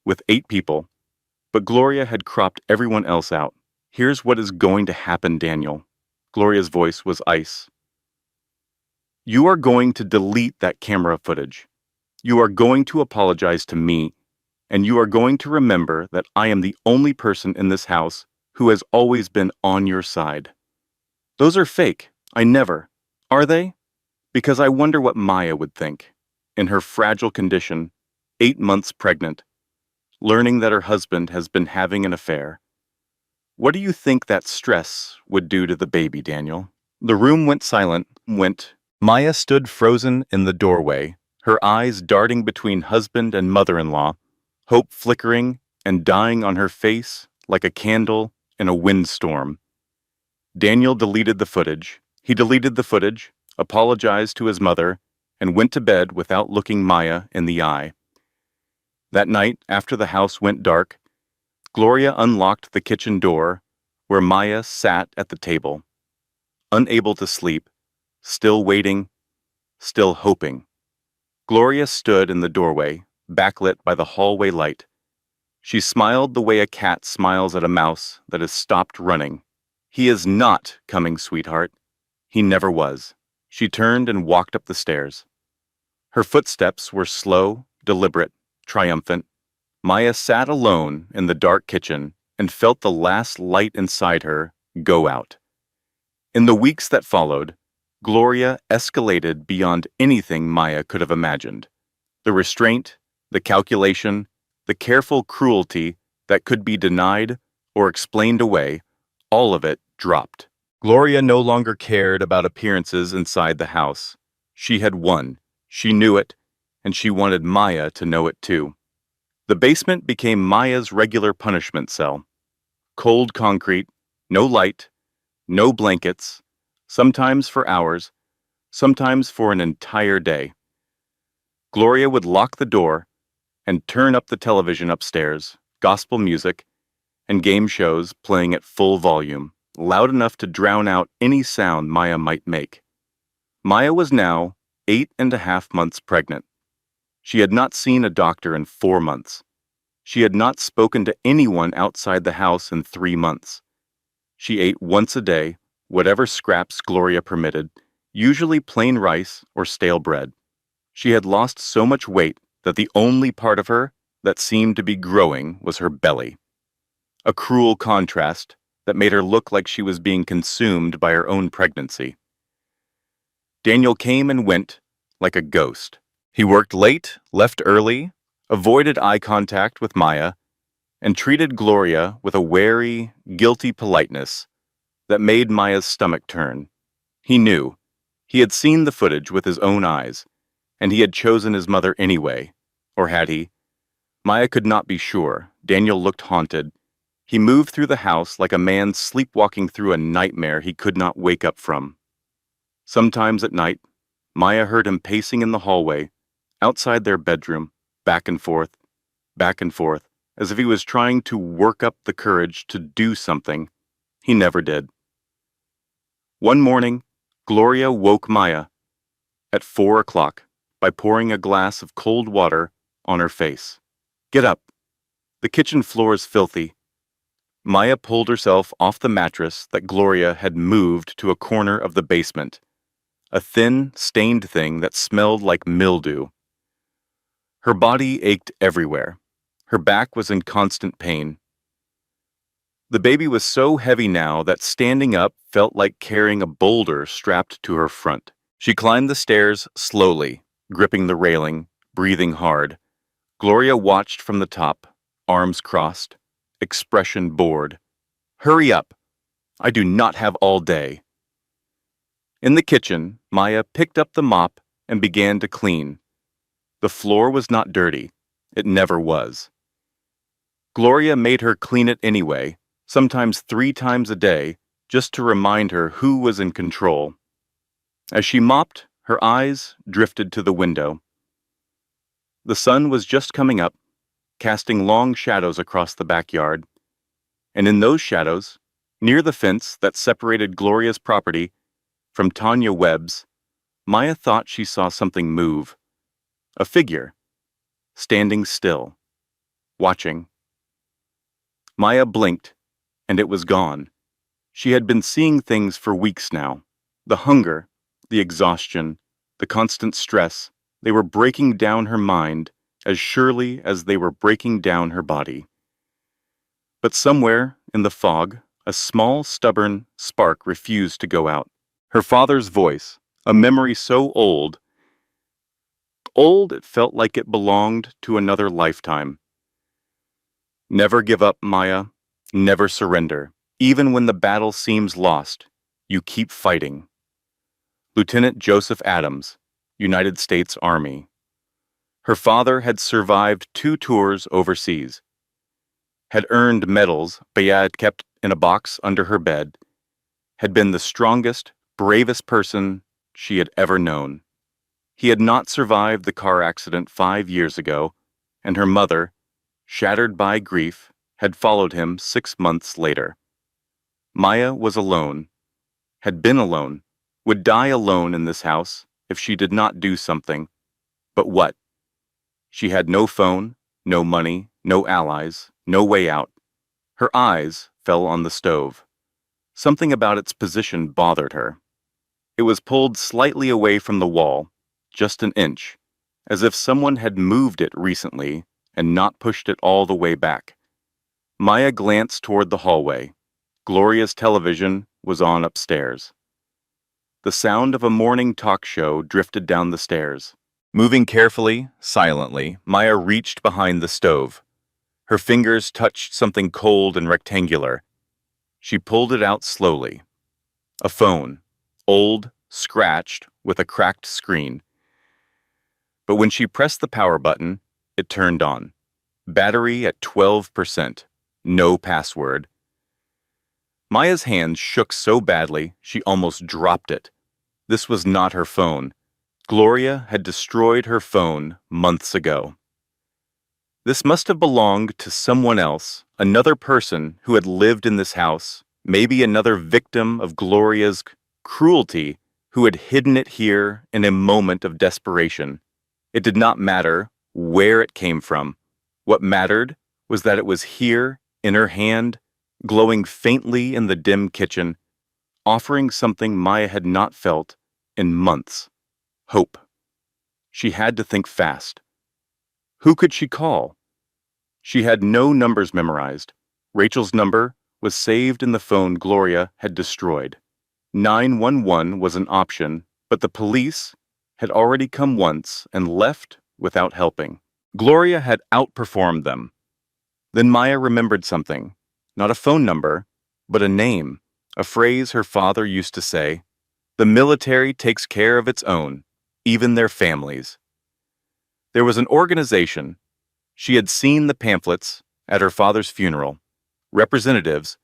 with 8 people, but Gloria had cropped everyone else out. "Here's what is going to happen, Daniel." Gloria's voice was ice. "You are going to delete that camera footage. You are going to apologize to me, and you are going to remember that I am the only person in this house who has always been on your side." "Those are fake. I never." "Are they?" Because I wonder what Maya would think, in her fragile condition, 8 months pregnant, learning that her husband has been having an affair. What do you think that stress would do to the baby, Daniel? The room went silent. Maya stood frozen in the doorway, her eyes darting between husband and mother-in-law, hope flickering and dying on her face like a candle in a windstorm. Daniel deleted the footage. He deleted the footage, apologized to his mother, and went to bed without looking Maya in the eye. That night, after the house went dark, Gloria unlocked the kitchen door, where Maya sat at the table, unable to sleep, still waiting, still hoping. Gloria stood in the doorway, backlit by the hallway light. She smiled the way a cat smiles at a mouse that has stopped running. "He is not coming, sweetheart. He never was." She turned and walked up the stairs. Her footsteps were slow, deliberate, triumphant. Maya sat alone in the dark kitchen and felt the last light inside her go out. In the weeks that followed, Gloria escalated beyond anything Maya could have imagined. The restraint, the calculation, the careful cruelty that could be denied or explained away, all of it dropped. Gloria no longer cared about appearances inside the house. She had won. She knew it, and she wanted Maya to know it too. The basement became Maya's regular punishment cell. Cold concrete, no light, no blankets, sometimes for hours, sometimes for an entire day. Gloria would lock the door and turn up the television upstairs, gospel music, and game shows playing at full volume, loud enough to drown out any sound Maya might make. Maya was now 8.5 months pregnant. She had not seen a doctor in 4 months. She had not spoken to anyone outside the house in 3 months. She ate once a day, whatever scraps Gloria permitted, usually plain rice or stale bread. She had lost so much weight that the only part of her that seemed to be growing was her belly. A cruel contrast that made her look like she was being consumed by her own pregnancy. Daniel came and went like a ghost. He worked late, left early, avoided eye contact with Maya, and treated Gloria with a wary, guilty politeness that made Maya's stomach turn. He knew. He had seen the footage with his own eyes, and he had chosen his mother anyway. Or had he? Maya could not be sure. Daniel looked haunted. He moved through the house like a man sleepwalking through a nightmare he could not wake up from. Sometimes at night, Maya heard him pacing in the hallway, outside their bedroom, back and forth, as if he was trying to work up the courage to do something. He never did. One morning, Gloria woke Maya at 4 o'clock by pouring a glass of cold water on her face. Get up. The kitchen floor is filthy. Maya pulled herself off the mattress that Gloria had moved to a corner of the basement, a thin, stained thing that smelled like mildew. Her body ached everywhere. Her back was in constant pain. The baby was so heavy now that standing up felt like carrying a boulder strapped to her front. She climbed the stairs slowly, gripping the railing, breathing hard. Gloria watched from the top, arms crossed, expression bored. Hurry up! I do not have all day. In the kitchen, Maya picked up the mop and began to clean. The floor was not dirty. It never was. Gloria made her clean it anyway, sometimes 3 times a day, just to remind her who was in control. As she mopped, her eyes drifted to the window. The sun was just coming up, casting long shadows across the backyard. And in those shadows, near the fence that separated Gloria's property from Tanya Webb's, Maya thought she saw something move. A figure, standing still, watching. Maya blinked, and it was gone. She had been seeing things for weeks now. The hunger, the exhaustion, the constant stress, they were breaking down her mind as surely as they were breaking down her body. But somewhere in the fog, a small, stubborn spark refused to go out. Her father's voice, a memory so old it felt like it belonged to another lifetime. Never give up, Maya. Never surrender. Even when the battle seems lost, you keep fighting. Lieutenant Joseph Adams, United States Army. Her father had survived 2 tours overseas, had earned medals Bayad kept in a box under her bed, had been the strongest, bravest person she had ever known. He had not survived the car accident 5 years ago, and her mother, shattered by grief, had followed him 6 months later. Maya was alone, had been alone, would die alone in this house if she did not do something. But what? She had no phone, no money, no allies, no way out. Her eyes fell on the stove. Something about its position bothered her. It was pulled slightly away from the wall, just an inch, as if someone had moved it recently and not pushed it all the way back. Maya glanced toward the hallway. Gloria's television was on upstairs. The sound of a morning talk show drifted down the stairs. Moving carefully, silently, Maya reached behind the stove. Her fingers touched something cold and rectangular. She pulled it out slowly. A phone, old, scratched, with a cracked screen. But when she pressed the power button, it turned on. Battery at 12%. No password. Maya's hands shook so badly she almost dropped it. This was not her phone. Gloria had destroyed her phone months ago. This must have belonged to someone else, another person who had lived in this house, maybe another victim of Gloria's cruelty who had hidden it here in a moment of desperation. It did not matter where it came from. What mattered was that it was here, in her hand, glowing faintly in the dim kitchen, offering something Maya had not felt in months. Hope. She had to think fast. Who could she call? She had no numbers memorized. Rachel's number was saved in the phone Gloria had destroyed. 911 was an option, but the police had already come once and left without helping. Gloria had outperformed them. Then Maya remembered something. Not a phone number, but a name, a phrase her father used to say. The military takes care of its own, even their families. There was an organization. She had seen the pamphlets at her father's funeral. representatives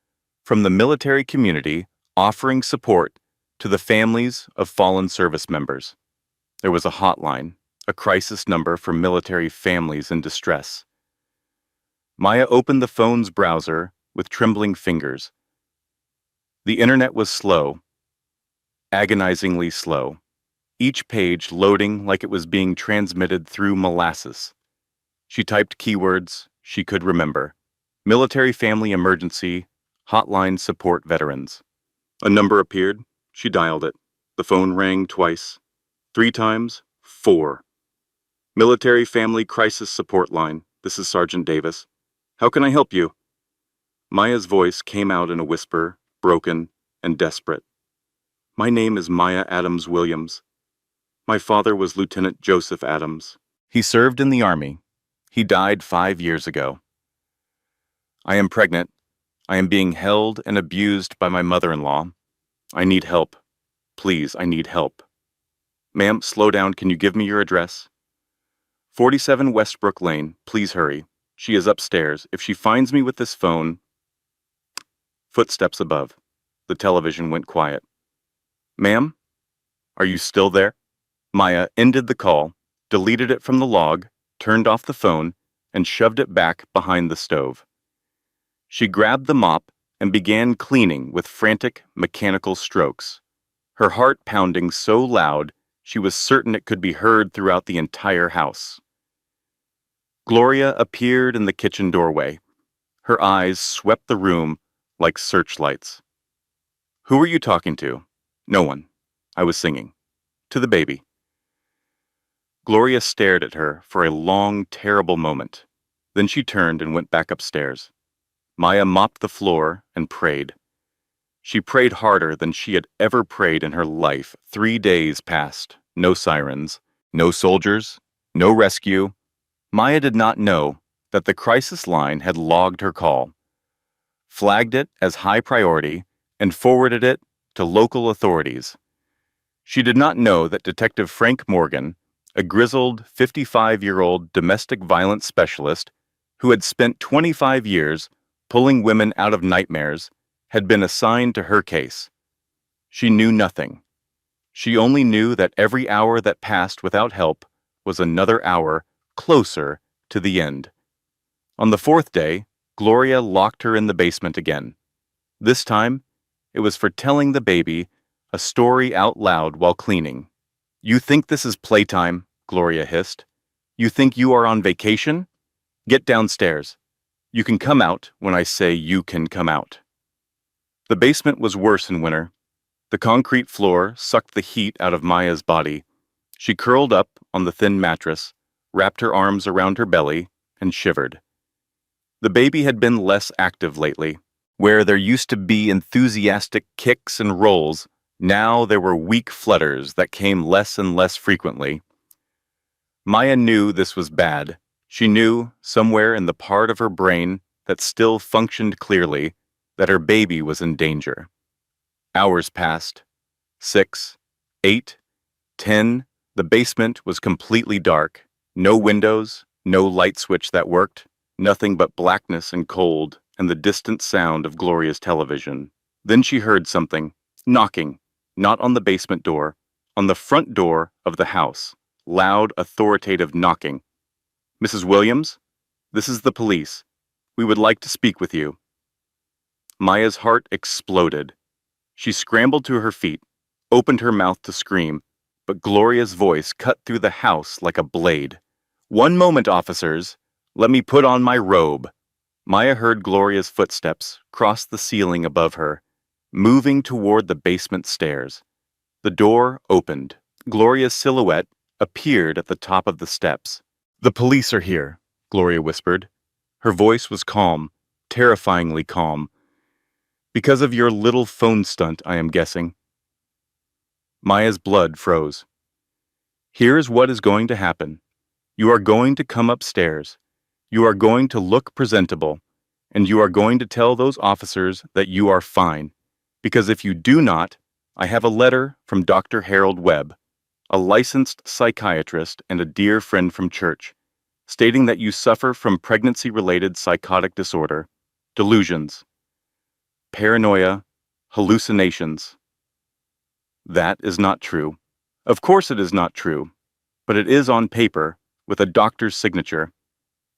from the military community offering support to the families of fallen service members. There was a hotline, a crisis number for military families in distress. Maya opened the phone's browser with trembling fingers. The internet was slow, agonizingly slow, each page loading like it was being transmitted through molasses. She typed keywords she could remember. Military family emergency, hotline support veterans. A number appeared. She dialed it. The phone rang twice. 3 times, 4. Military family crisis support line. This is Sergeant Davis. How can I help you? Maya's voice came out in a whisper, broken and desperate. My name is Maya Adams Williams. My father was Lieutenant Joseph Adams. He served in the Army. He died 5 years ago. I am pregnant. I am being held and abused by my mother-in-law. I need help. Please, I need help. Ma'am, slow down. Can you give me your address? 47 Westbrook Lane. Please hurry. She is upstairs. If she finds me with this phone... Footsteps above. The television went quiet. Ma'am? Are you still there? Maya ended the call, deleted it from the log, turned off the phone, and shoved it back behind the stove. She grabbed the mop and began cleaning with frantic, mechanical strokes, her heart pounding so loud she was certain it could be heard throughout the entire house. Gloria appeared in the kitchen doorway. Her eyes swept the room like searchlights. Who are you talking to? No one. I was singing. To the baby. Gloria stared at her for a long, terrible moment. Then she turned and went back upstairs. Maya mopped the floor and prayed. She prayed harder than she had ever prayed in her life. 3 days passed. No sirens, no soldiers, no rescue. Maya did not know that the crisis line had logged her call, flagged it as high priority, and forwarded it to local authorities. She did not know that Detective Frank Morgan, a grizzled 55-year-old domestic violence specialist who had spent 25 years pulling women out of nightmares, had been assigned to her case. She knew nothing. She only knew that every hour that passed without help was another hour closer to the end. On the 4th day, Gloria locked her in the basement again. This time, it was for telling the baby a story out loud while cleaning. You think this is playtime? Gloria hissed. You think you are on vacation? Get downstairs. You can come out when I say you can come out. The basement was worse in winter. The concrete floor sucked the heat out of Maya's body. She curled up on the thin mattress, wrapped her arms around her belly, and shivered. The baby had been less active lately. Where there used to be enthusiastic kicks and rolls, now there were weak flutters that came less and less frequently. Maya knew this was bad. She knew, somewhere in the part of her brain that still functioned clearly, that her baby was in danger. Hours passed. 6, 8, 10. The basement was completely dark. No windows, no light switch that worked, nothing but blackness and cold and the distant sound of Gloria's television. Then she heard something, knocking, not on the basement door, on the front door of the house. Loud, authoritative knocking. Mrs. Williams? This is the police. We would like to speak with you. Maya's heart exploded. She scrambled to her feet, opened her mouth to scream, but Gloria's voice cut through the house like a blade. One moment, officers. Let me put on my robe. Maya heard Gloria's footsteps cross the ceiling above her, moving toward the basement stairs. The door opened. Gloria's silhouette appeared at the top of the steps. The police are here, Gloria whispered. Her voice was calm, terrifyingly calm. Because of your little phone stunt, I am guessing. Maya's blood froze. Here is what is going to happen. You are going to come upstairs. You are going to look presentable, and you are going to tell those officers that you are fine. Because if you do not, I have a letter from Dr. Harold Webb, a licensed psychiatrist and a dear friend from church, stating that you suffer from pregnancy-related psychotic disorder. delusions, paranoia, hallucinations. That is not true. Of course it is not true, but it is on paper with a doctor's signature.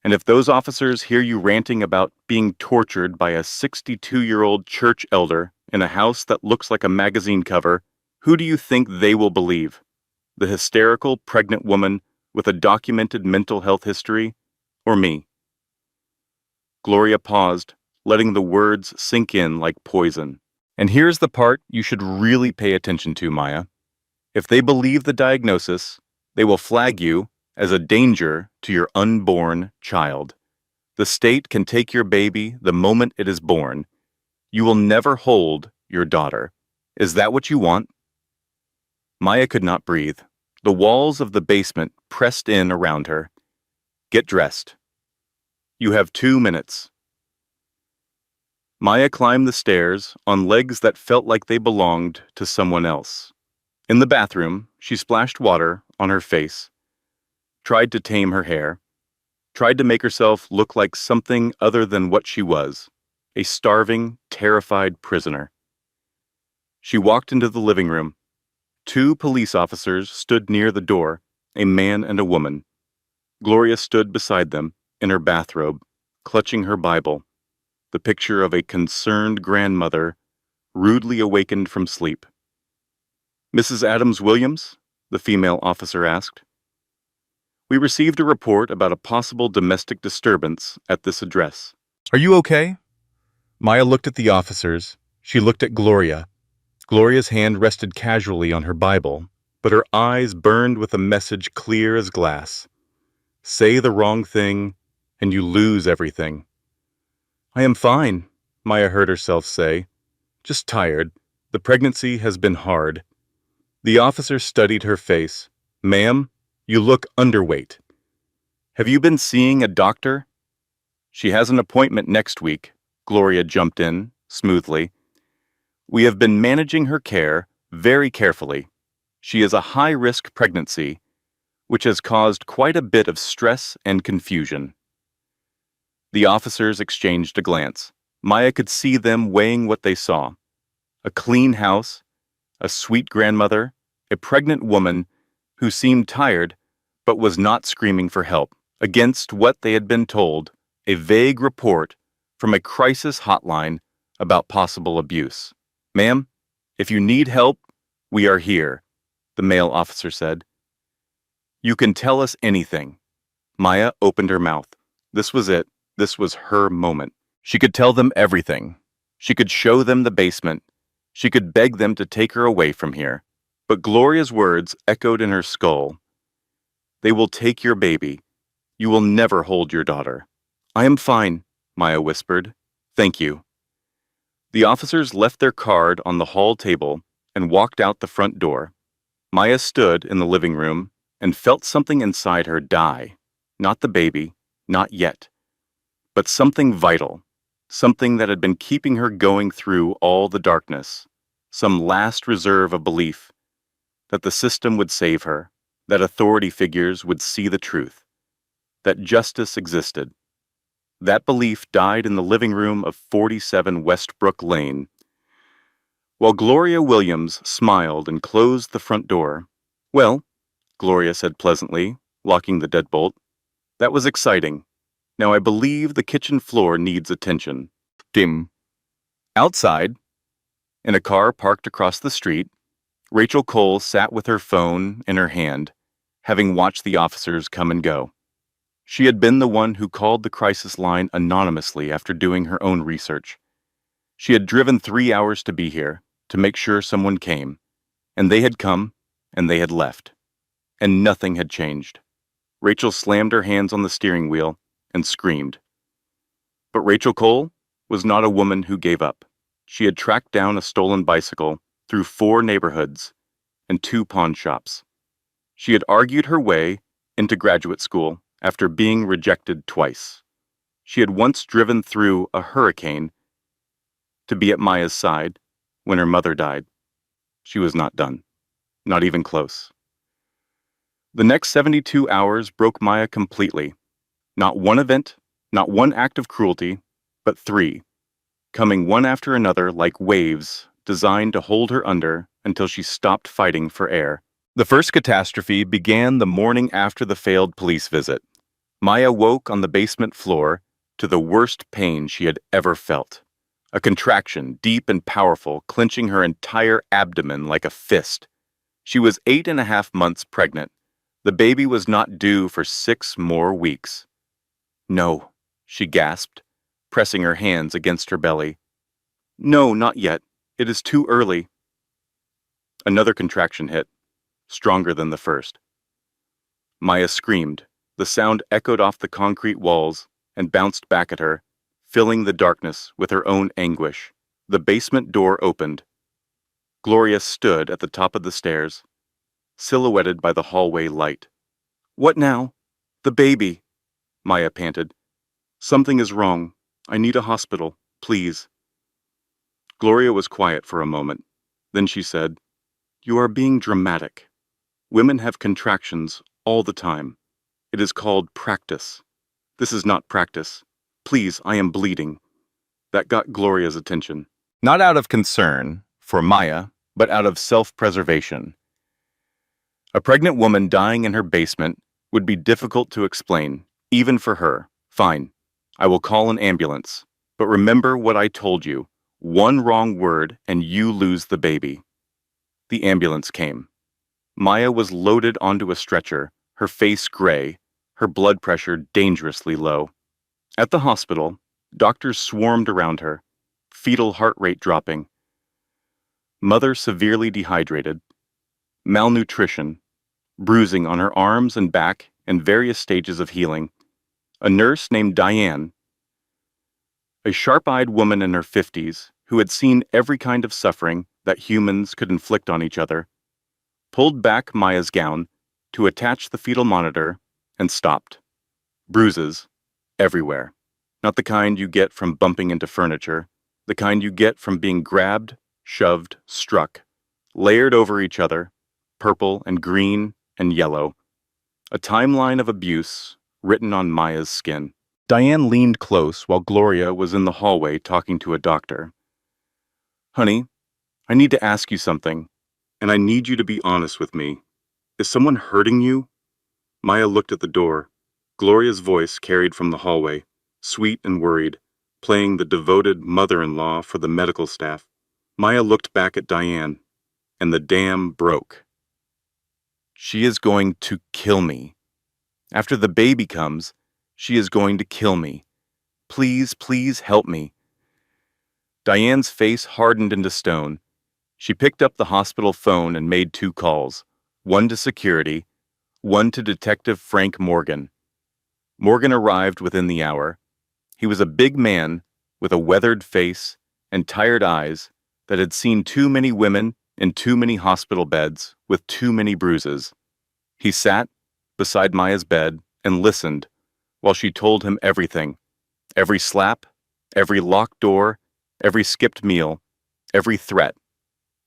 And if those officers hear you ranting about being tortured by a 62-year-old church elder in a house that looks like a magazine cover, who do you think they will believe? The hysterical, pregnant woman with a documented mental health history, or me? Gloria paused, letting the words sink in like poison. And here's the part you should really pay attention to, Maya. If they believe the diagnosis, they will flag you as a danger to your unborn child. The state can take your baby the moment it is born. You will never hold your daughter. Is that what you want? Maya could not breathe. The walls of the basement pressed in around her. Get dressed. You have 2 minutes. Maya climbed the stairs on legs that felt like they belonged to someone else. In the bathroom, she splashed water on her face, tried to tame her hair, tried to make herself look like something other than what she was, a starving, terrified prisoner. She walked into the living room. 2 police officers stood near the door, a man and a woman. Gloria stood beside them, in her bathrobe, clutching her Bible, the picture of a concerned grandmother rudely awakened from sleep. "Mrs. Adams Williams?" the female officer asked. "We received a report about a possible domestic disturbance at this address." "Are you okay?" Maya looked at the officers. She looked at Gloria. Gloria's hand rested casually on her Bible, but her eyes burned with a message clear as glass. Say the wrong thing, and you lose everything. "I am fine," Maya heard herself say. "Just tired. The pregnancy has been hard." The officer studied her face. "Ma'am, you look underweight. Have you been seeing a doctor?" "She has an appointment next week," Gloria jumped in, smoothly. "We have been managing her care very carefully. She is a high-risk pregnancy, which has caused quite a bit of stress and confusion." The officers exchanged a glance. Maya could see them weighing what they saw. A clean house, a sweet grandmother, a pregnant woman who seemed tired but was not screaming for help, against what they had been told, a vague report from a crisis hotline about possible abuse. "Ma'am, if you need help, we are here," the male officer said. "You can tell us anything." Maya opened her mouth. This was it. This was her moment. She could tell them everything. She could show them the basement. She could beg them to take her away from here. But Gloria's words echoed in her skull. "They will take your baby. You will never hold your daughter." "I am fine," Maya whispered. "Thank you." The officers left their card on the hall table and walked out the front door. Maya stood in the living room and felt something inside her die. Not the baby, not yet. But something vital, something that had been keeping her going through all the darkness, some last reserve of belief that the system would save her, that authority figures would see the truth, that justice existed. That belief died in the living room of 47 Westbrook Lane. While Gloria Williams smiled and closed the front door. "Well," Gloria said pleasantly, locking the deadbolt, "that was exciting. Now I believe the kitchen floor needs attention." Dim. Outside, in a car parked across the street, Rachel Cole sat with her phone in her hand, having watched the officers come and go. She had been the one who called the crisis line anonymously after doing her own research. She had driven 3 hours to be here, to make sure someone came, and they had come, and they had left, and nothing had changed. Rachel slammed her hands on the steering wheel and screamed. But Rachel Cole was not a woman who gave up. She had tracked down a stolen bicycle through 4 neighborhoods and 2 pawn shops. She had argued her way into graduate school after being rejected twice. She had once driven through a hurricane to be at Maya's side when her mother died. She was not done, not even close. The next 72 hours broke Maya completely. Not one event, not one act of cruelty, but 3, coming one after another like waves designed to hold her under until she stopped fighting for air. The first catastrophe began the morning after the failed police visit. Maya woke on the basement floor to the worst pain she had ever felt. A contraction, deep and powerful, clenching her entire abdomen like a fist. She was 8.5 months pregnant. The baby was not due for 6 more weeks. No, she gasped, pressing her hands against her belly. No, not yet. It is too early. Another contraction hit, stronger than the first. Maya screamed. The sound echoed off the concrete walls and bounced back at her, filling the darkness with her own anguish. The basement door opened. Gloria stood at the top of the stairs, silhouetted by the hallway light. What now? The baby, Maya panted. Something is wrong. I need a hospital, please. Gloria was quiet for a moment. Then she said, You are being dramatic. Women have contractions all the time. It is called practice. This is not practice. Please, I am bleeding. That got Gloria's attention. Not out of concern for Maya, but out of self-preservation. A pregnant woman dying in her basement would be difficult to explain, even for her. Fine, I will call an ambulance. But remember what I told you. One wrong word and you lose the baby. The ambulance came. Maya was loaded onto a stretcher, her face gray, her blood pressure dangerously low. At the hospital, doctors swarmed around her, fetal heart rate dropping. Mother severely dehydrated, malnutrition, bruising on her arms and back, and various stages of healing. A nurse named Diane, a sharp-eyed woman in her 50s who had seen every kind of suffering that humans could inflict on each other, pulled back Maya's gown to attach the fetal monitor and stopped. Bruises everywhere. Not the kind you get from bumping into furniture, the kind you get from being grabbed, shoved, struck, layered over each other, purple and green and yellow. A timeline of abuse written on Maya's skin. Diane leaned close while Gloria was in the hallway talking to a doctor. Honey, I need to ask you something, and I need you to be honest with me. Is someone hurting you? Maya looked at the door. Gloria's voice carried from the hallway, sweet and worried, playing the devoted mother-in-law for the medical staff. Maya looked back at Diane, and the dam broke. She is going to kill me. After the baby comes, she is going to kill me. Please, please help me. Diane's face hardened into stone. She picked up the hospital phone and made 2 calls, one to security, one to Detective Frank Morgan. Morgan arrived within the hour. He was a big man with a weathered face and tired eyes that had seen too many women in too many hospital beds with too many bruises. He sat beside Maya's bed and listened while she told him everything. Every slap, every locked door, every skipped meal, every threat.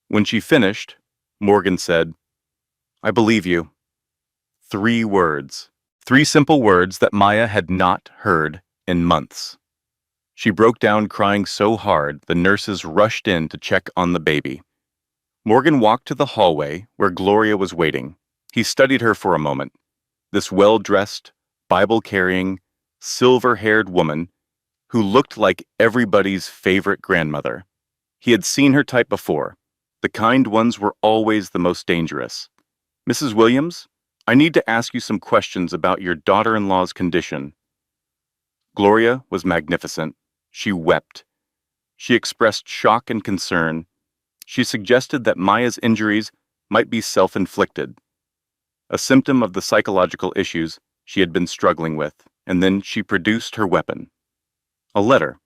When she finished, Morgan said, I believe you. 3 words. 3 simple words that Maya had not heard in months. She broke down crying so hard the nurses rushed in to check on the baby. Morgan walked to the hallway where Gloria was waiting. He studied her for a moment. This well-dressed, Bible-carrying, silver-haired woman who looked like everybody's favorite grandmother. He had seen her type before. The kind ones were always the most dangerous. Mrs. Williams, I need to ask you some questions about your daughter-in-law's condition. Gloria was magnificent. She wept. She expressed shock and concern. She suggested that Maya's injuries might be self-inflicted, a symptom of the psychological issues she had been struggling with, and then she produced her weapon. A letter,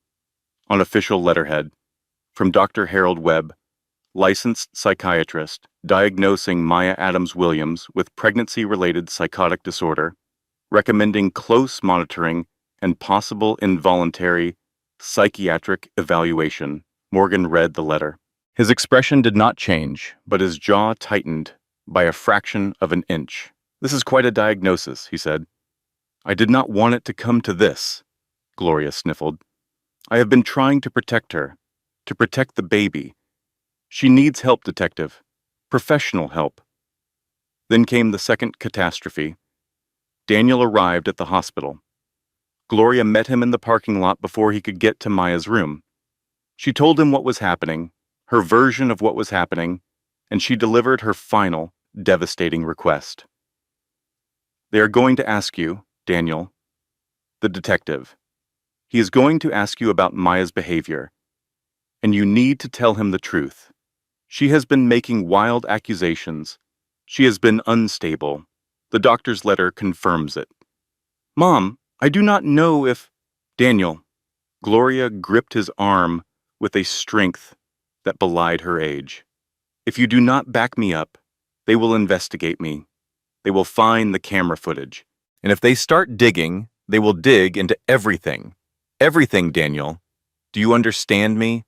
on official letterhead, from Dr. Harold Webb, licensed psychiatrist, diagnosing Maya Adams Williams with pregnancy-related psychotic disorder, recommending close monitoring and possible involuntary psychiatric evaluation. Morgan read the letter. His expression did not change, but his jaw tightened by a fraction of an inch. This is quite a diagnosis, he said. I did not want it to come to this, Gloria sniffled. I have been trying to protect her, to protect the baby. She needs help, detective. Professional help. Then came the second catastrophe. Daniel arrived at the hospital. Gloria met him in the parking lot before he could get to Maya's room. She told him what was happening, her version of what was happening, and she delivered her final, devastating request. They are going to ask you, Daniel, the detective. He is going to ask you about Maya's behavior, and you need to tell him the truth. She has been making wild accusations. She has been unstable. The doctor's letter confirms it. Mom, I do not know if... Daniel. Gloria gripped his arm with a strength that belied her age. If you do not back me up, they will investigate me. They will find the camera footage. And if they start digging, they will dig into everything. Everything, Daniel. Do you understand me?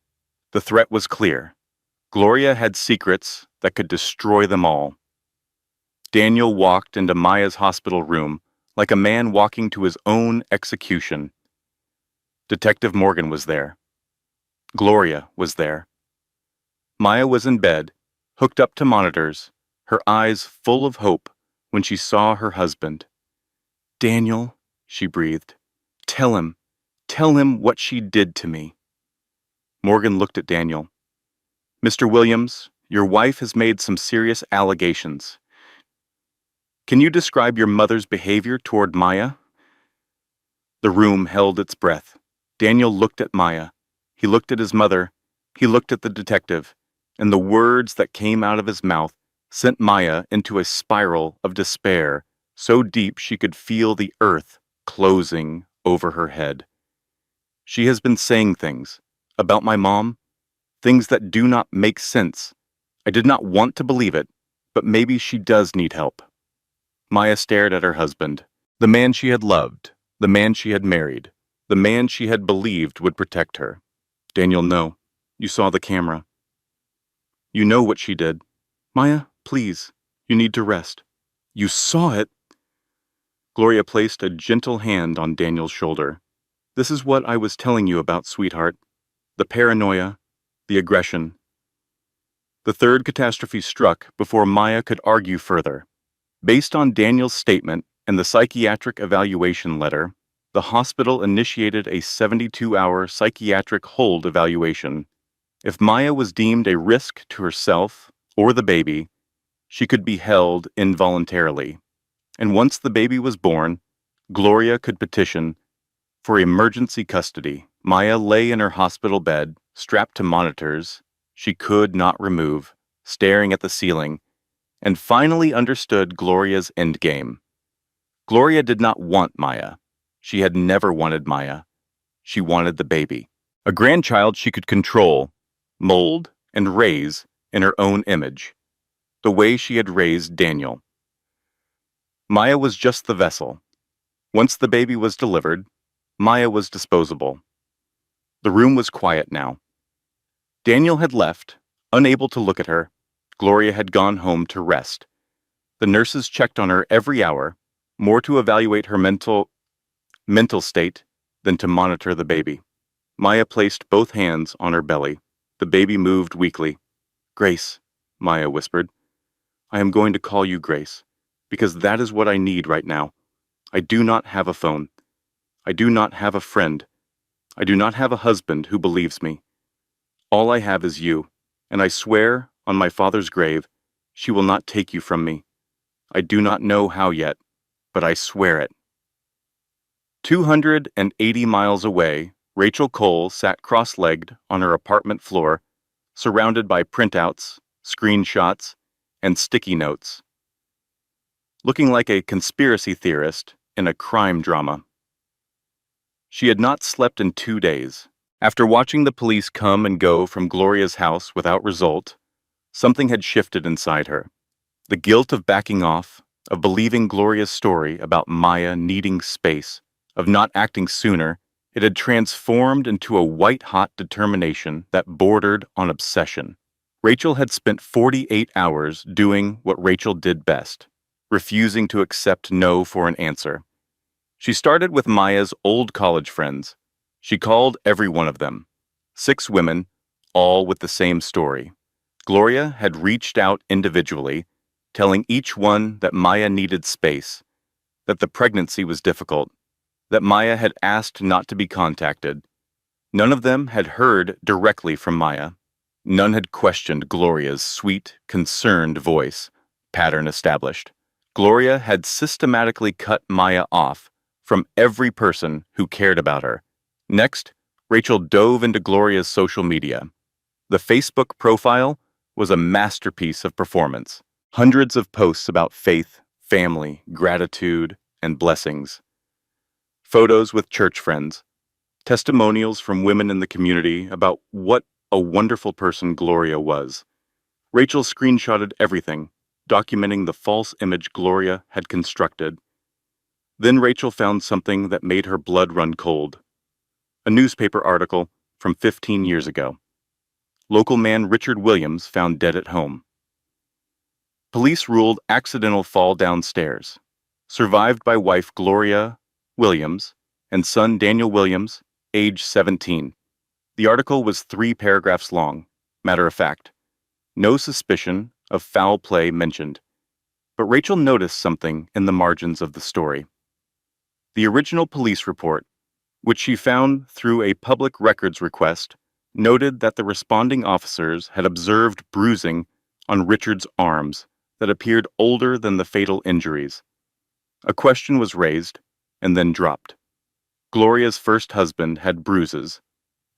The threat was clear. Gloria had secrets that could destroy them all. Daniel walked into Maya's hospital room like a man walking to his own execution. Detective Morgan was there. Gloria was there. Maya was in bed, hooked up to monitors, her eyes full of hope when she saw her husband. Daniel, she breathed, tell him what she did to me. Morgan looked at Daniel. Mr. Williams, your wife has made some serious allegations. Can you describe your mother's behavior toward Maya? The room held its breath. Daniel looked at Maya. He looked at his mother. He looked at the detective. And the words that came out of his mouth sent Maya into a spiral of despair, so deep she could feel the earth closing over her head. She has been saying things about my mom, things that do not make sense. I did not want to believe it, but maybe she does need help. Maya stared at her husband, the man she had loved, the man she had married, the man she had believed would protect her. Daniel, no. You saw the camera. You know what she did. Maya, please, you need to rest. You saw it? Gloria placed a gentle hand on Daniel's shoulder. This is what I was telling you about, sweetheart. The paranoia, the aggression. The third catastrophe struck before Maya could argue further. Based on Daniel's statement and the psychiatric evaluation letter, the hospital initiated a 72-hour psychiatric hold evaluation. If Maya was deemed a risk to herself or the baby, she could be held involuntarily. And once the baby was born, Gloria could petition for emergency custody. Maya lay in her hospital bed, strapped to monitors she could not remove, staring at the ceiling, and finally understood Gloria's endgame. Gloria did not want Maya. She had never wanted Maya. She wanted the baby, a grandchild she could control, mold, and raise in her own image, the way she had raised Daniel. Maya was just the vessel. Once the baby was delivered, Maya was disposable. The room was quiet now. Daniel had left, unable to look at her. Gloria had gone home to rest. The nurses checked on her every hour, more to evaluate her mental state than to monitor the baby. Maya placed both hands on her belly. The baby moved weakly. Grace, Maya whispered. I am going to call you Grace, because that is what I need right now. I do not have a phone. I do not have a friend. I do not have a husband who believes me. All I have is you, and I swear, on my father's grave, she will not take you from me. I do not know how yet, but I swear it. 280 miles away, Rachel Cole sat cross-legged on her apartment floor, surrounded by printouts, screenshots, and sticky notes, looking like a conspiracy theorist in a crime drama. She had not slept in 2 days. After watching the police come and go from Gloria's house without result, something had shifted inside her. The guilt of backing off, of believing Gloria's story about Maya needing space, of not acting sooner, it had transformed into a white-hot determination that bordered on obsession. Rachel had spent 48 hours doing what Rachel did best, refusing to accept no for an answer. She started with Maya's old college friends, She called every one of them. 6 women, all with the same story. Gloria had reached out individually, telling each one that Maya needed space, that the pregnancy was difficult, that Maya had asked not to be contacted. None of them had heard directly from Maya. None had questioned Gloria's sweet, concerned voice, pattern established. Gloria had systematically cut Maya off from every person who cared about her. Next, Rachel dove into Gloria's social media. The Facebook profile was a masterpiece of performance. Hundreds of posts about faith, family, gratitude, and blessings. Photos with church friends. Testimonials from women in the community about what a wonderful person Gloria was. Rachel screenshotted everything, documenting the false image Gloria had constructed. Then Rachel found something that made her blood run cold. A newspaper article from 15 years ago. Local man Richard Williams found dead at home. Police ruled accidental fall downstairs. Survived by wife Gloria Williams and son Daniel Williams, age 17. The article was 3 paragraphs long, matter of fact. No suspicion of foul play mentioned. But Rachel noticed something in the margins of the story. The original police report, which she found through a public records request, noted that the responding officers had observed bruising on Richard's arms that appeared older than the fatal injuries. A question was raised and then dropped. Gloria's first husband had bruises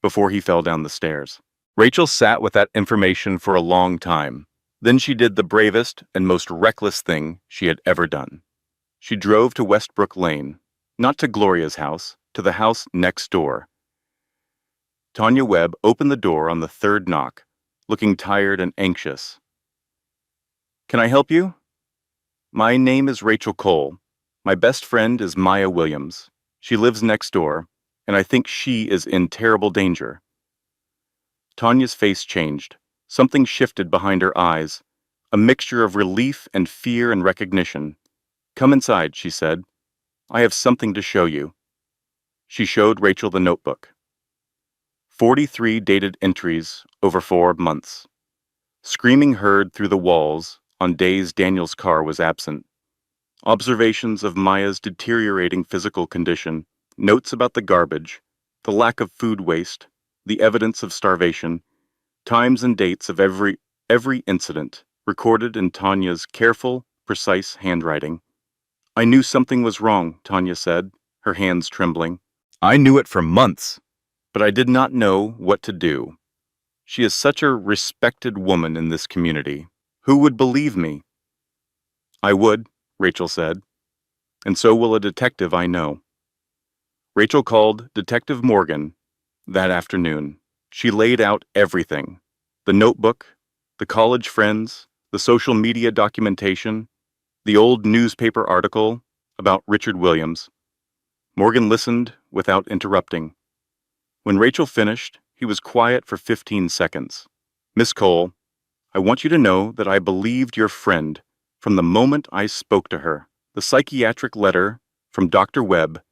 before he fell down the stairs. Rachel sat with that information for a long time. Then she did the bravest and most reckless thing she had ever done. She drove to Westbrook Lane, not to Gloria's house, to the house next door. Tanya Webb opened the door on the 3rd knock, looking tired and anxious. "Can I help you?" "My name is Rachel Cole. My best friend is Maya Williams. She lives next door, and I think she is in terrible danger." Tanya's face changed. Something shifted behind her eyes, a mixture of relief and fear and recognition. "Come inside," she said. "I have something to show you." She showed Rachel the notebook. 43 dated entries over 4 months. Screaming heard through the walls on days Daniel's car was absent. Observations of Maya's deteriorating physical condition, notes about the garbage, the lack of food waste, the evidence of starvation, times and dates of every incident, recorded in Tanya's careful, precise handwriting. "I knew something was wrong," Tanya said, her hands trembling. "I knew it for months, but I did not know what to do. She is such a respected woman in this community. Who would believe me?" "I would," Rachel said, "and so will a detective I know." Rachel called Detective Morgan that afternoon. She laid out everything: the notebook, the college friends, the social media documentation, the old newspaper article about Richard Williams. Morgan listened without interrupting. When Rachel finished, he was quiet for 15 seconds. "Miss Cole, I want you to know that I believed your friend from the moment I spoke to her. The psychiatric letter from Dr. Webb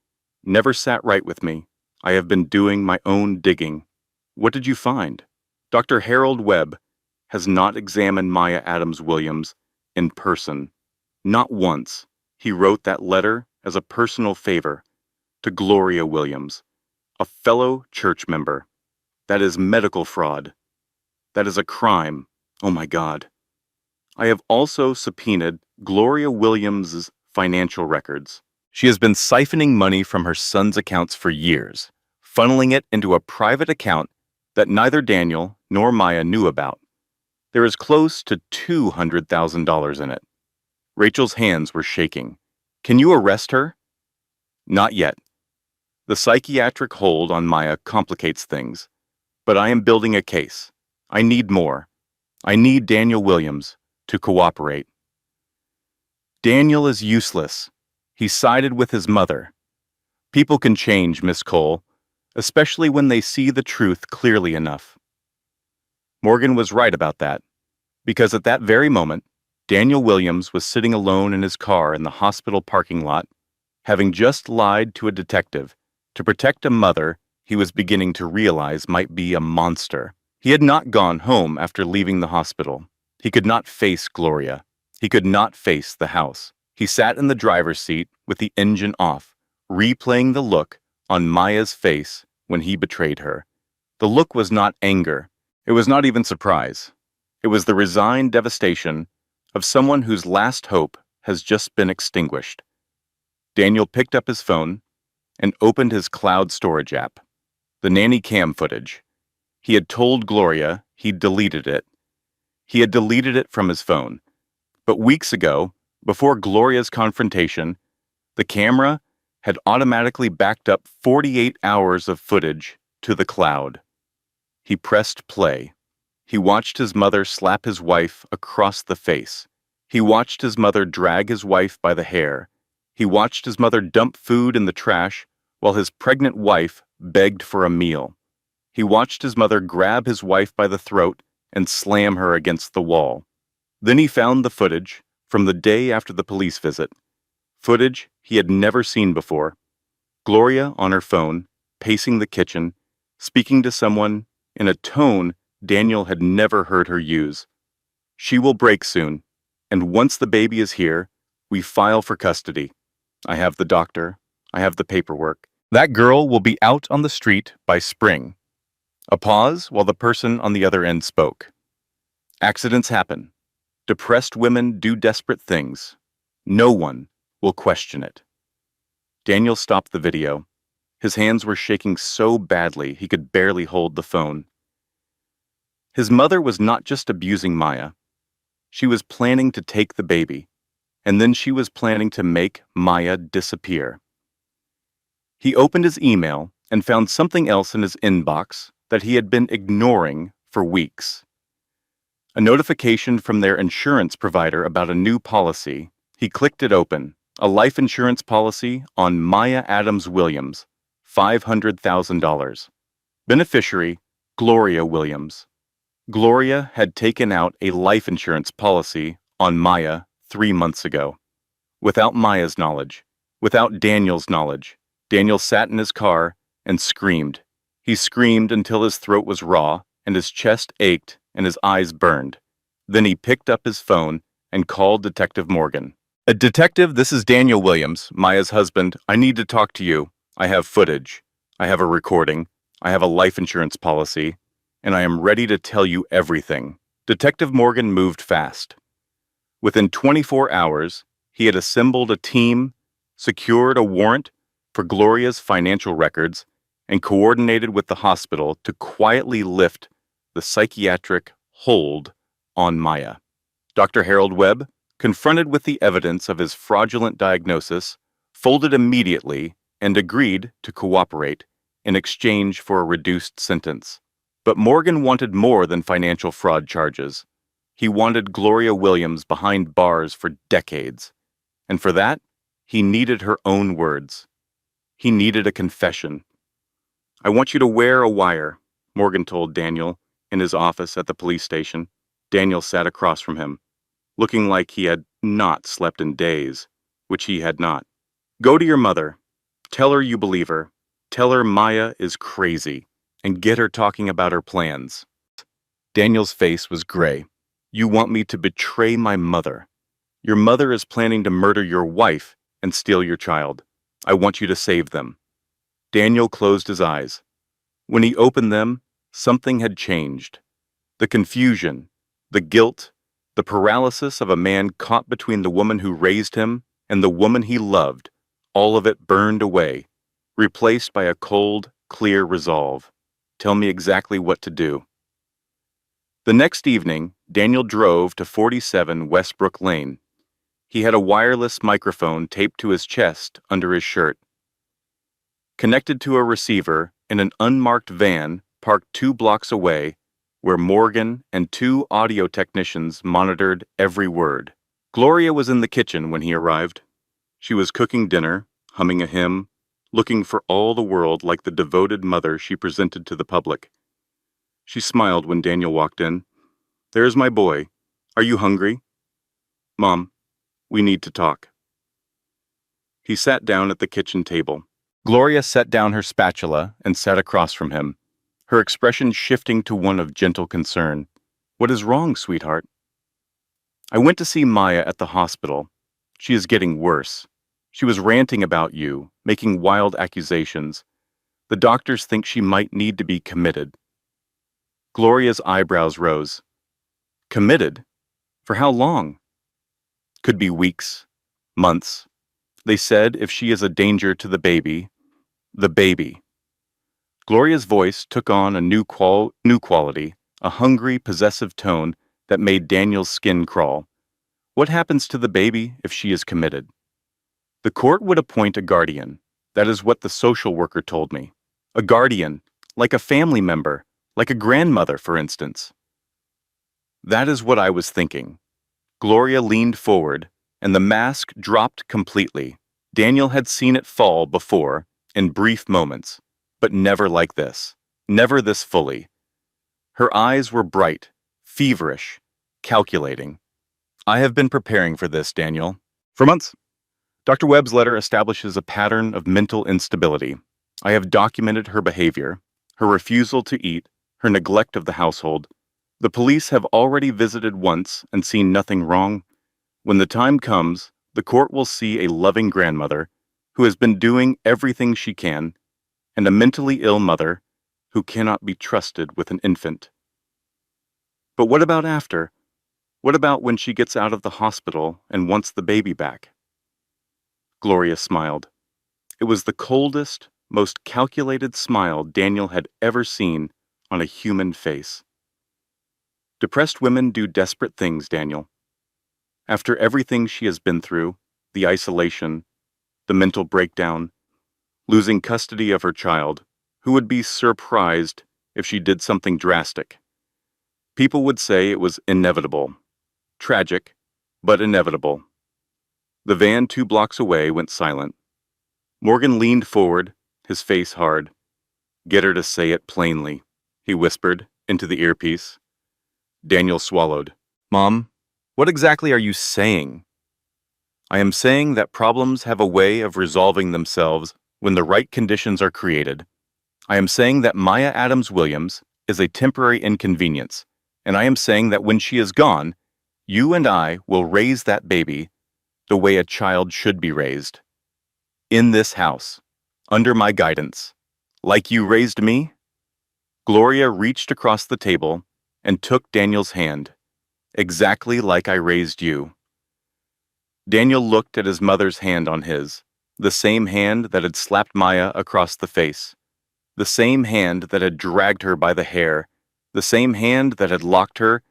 never sat right with me. I have been doing my own digging." "What did you find?" "Dr. Harold Webb has not examined Maya Adams Williams in person. Not once. He wrote that letter as a personal favor to Gloria Williams, a fellow church member. That is medical fraud. That is a crime. Oh my God. I have also subpoenaed Gloria Williams' financial records. She has been siphoning money from her son's accounts for years, funneling it into a private account that neither Daniel nor Maya knew about. There is close to $200,000 in it." Rachel's hands were shaking. "Can you arrest her?" "Not yet. The psychiatric hold on Maya complicates things, but I am building a case. I need more. I need Daniel Williams to cooperate." "Daniel is useless. He sided with his mother. People can change, Miss Cole, especially when they see the truth clearly enough." Morgan was right about that, because at that very moment, Daniel Williams was sitting alone in his car in the hospital parking lot, having just lied to a detective to protect a mother he was beginning to realize might be a monster. He had not gone home after leaving the hospital. He could not face Gloria. He could not face the house. He sat in the driver's seat with the engine off, replaying the look on Maya's face when he betrayed her. The look was not anger. It was not even surprise. It was the resigned devastation of someone whose last hope has just been extinguished. Daniel picked up his phone and opened his cloud storage app. The nanny cam footage. He had told Gloria he'd deleted it. He had deleted it from his phone. But weeks ago, before Gloria's confrontation, the camera had automatically backed up 48 hours of footage to the cloud. He pressed play. He watched his mother slap his wife across the face. He watched his mother drag his wife by the hair. He watched his mother dump food in the trash while his pregnant wife begged for a meal. He watched his mother grab his wife by the throat and slam her against the wall. Then he found the footage from the day after the police visit. Footage he had never seen before. Gloria on her phone, pacing the kitchen, speaking to someone in a tone Daniel had never heard her use. She will break soon, and once the baby is here, we file for custody. I have the doctor. I have the paperwork. That girl will be out on the street by spring. A pause while the person on the other end spoke. Accidents happen. Depressed women do desperate things. No one will question it. Daniel stopped the video. His hands were shaking so badly he could barely hold the phone. His mother was not just abusing Maya. She was planning to take the baby, and then she was planning to make Maya disappear. He opened his email and found something else in his inbox that he had been ignoring for weeks. A notification from their insurance provider about a new policy. He clicked it open. A life insurance policy on Maya Adams Williams, $500,000. Beneficiary, Gloria Williams. Gloria had taken out a life insurance policy on Maya 3 months ago. Without Maya's knowledge, without Daniel's knowledge, Daniel sat in his car and screamed. He screamed until his throat was raw and his chest ached and his eyes burned. Then he picked up his phone and called Detective Morgan. Detective, this is Daniel Williams, Maya's husband. I need to talk to you. I have footage. I have a recording. I have a life insurance policy. And I am ready to tell you everything. Detective Morgan moved fast. Within 24 hours, he had assembled a team, secured a warrant for Gloria's financial records, and coordinated with the hospital to quietly lift the psychiatric hold on Maya. Dr. Harold Webb, confronted with the evidence of his fraudulent diagnosis, folded immediately and agreed to cooperate in exchange for a reduced sentence. But Morgan wanted more than financial fraud charges. He wanted Gloria Williams behind bars for decades. And for that, he needed her own words. He needed a confession. I want you to wear a wire, Morgan told Daniel in his office at the police station. Daniel sat across from him, looking like he had not slept in days, which he had not. Go to your mother. Tell her you believe her. Tell her Maya is crazy, and get her talking about her plans. Daniel's face was gray. You want me to betray my mother. Your mother is planning to murder your wife and steal your child. I want you to save them. Daniel closed his eyes. When he opened them, something had changed. The confusion, the guilt, the paralysis of a man caught between the woman who raised him and the woman he loved, all of it burned away, replaced by a cold, clear resolve. Tell me exactly what to do. The next evening, Daniel drove to 47 Westbrook Lane. He had a wireless microphone taped to his chest under his shirt. Connected to a receiver in an unmarked van parked 2 blocks away, where Morgan and 2 audio technicians monitored every word. Gloria was in the kitchen when he arrived. She was cooking dinner, humming a hymn, looking for all the world like the devoted mother she presented to the public. She smiled when Daniel walked in. There's my boy. Are you hungry? Mom, we need to talk. He sat down at the kitchen table. Gloria set down her spatula and sat across from him, her expression shifting to one of gentle concern. "What is wrong, sweetheart?" "I went to see Maya at the hospital. She is getting worse. She was ranting about you, making wild accusations. The doctors think she might need to be committed." Gloria's eyebrows rose. "Committed? For how long?" "Could be weeks, months. They said if she is a danger to the baby, the baby." Gloria's voice took on a new quality, a hungry, possessive tone that made Daniel's skin crawl. "What happens to the baby if she is committed?" "The court would appoint a guardian. That is what the social worker told me. A guardian, like a family member, like a grandmother, for instance." "That is what I was thinking." Gloria leaned forward, and the mask dropped completely. Daniel had seen it fall before, in brief moments, but never like this, never this fully. Her eyes were bright, feverish, calculating. "I have been preparing for this, Daniel, for months. Dr. Webb's letter establishes a pattern of mental instability. I have documented her behavior, her refusal to eat, her neglect of the household. The police have already visited once and seen nothing wrong. When the time comes, the court will see a loving grandmother who has been doing everything she can, and a mentally ill mother who cannot be trusted with an infant." "But what about after? What about when she gets out of the hospital and wants the baby back?" Gloria smiled. It was the coldest, most calculated smile Daniel had ever seen on a human face. "Depressed women do desperate things, Daniel. After everything she has been through, the isolation, the mental breakdown, losing custody of her child, who would be surprised if she did something drastic? People would say it was inevitable. Tragic, but inevitable." The van 2 blocks away went silent. Morgan leaned forward, his face hard. "Get her to say it plainly," he whispered into the earpiece. Daniel swallowed. "Mom, what exactly are you saying?" "I am saying that problems have a way of resolving themselves when the right conditions are created. I am saying that Maya Adams Williams is a temporary inconvenience, and I am saying that when she is gone, you and I will raise that baby the way a child should be raised. In this house, under my guidance, like you raised me." Gloria reached across the table and took Daniel's hand, "Exactly like I raised you." Daniel looked at his mother's hand on his, the same hand that had slapped Maya across the face, the same hand that had dragged her by the hair, the same hand that had locked her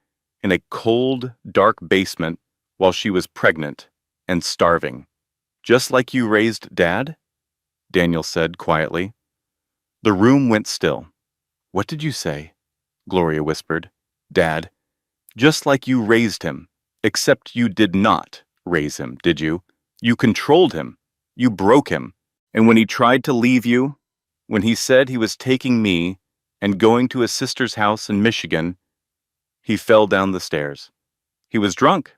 in a cold, dark basement while she was pregnant and starving. "Just like you raised Dad?" Daniel said quietly. The room went still. "What did you say?" Gloria whispered. "Dad. Just like you raised him, except you did not raise him, did you? You controlled him. You broke him. And when he tried to leave you, when he said he was taking me and going to his sister's house in Michigan, he fell down the stairs. He was drunk.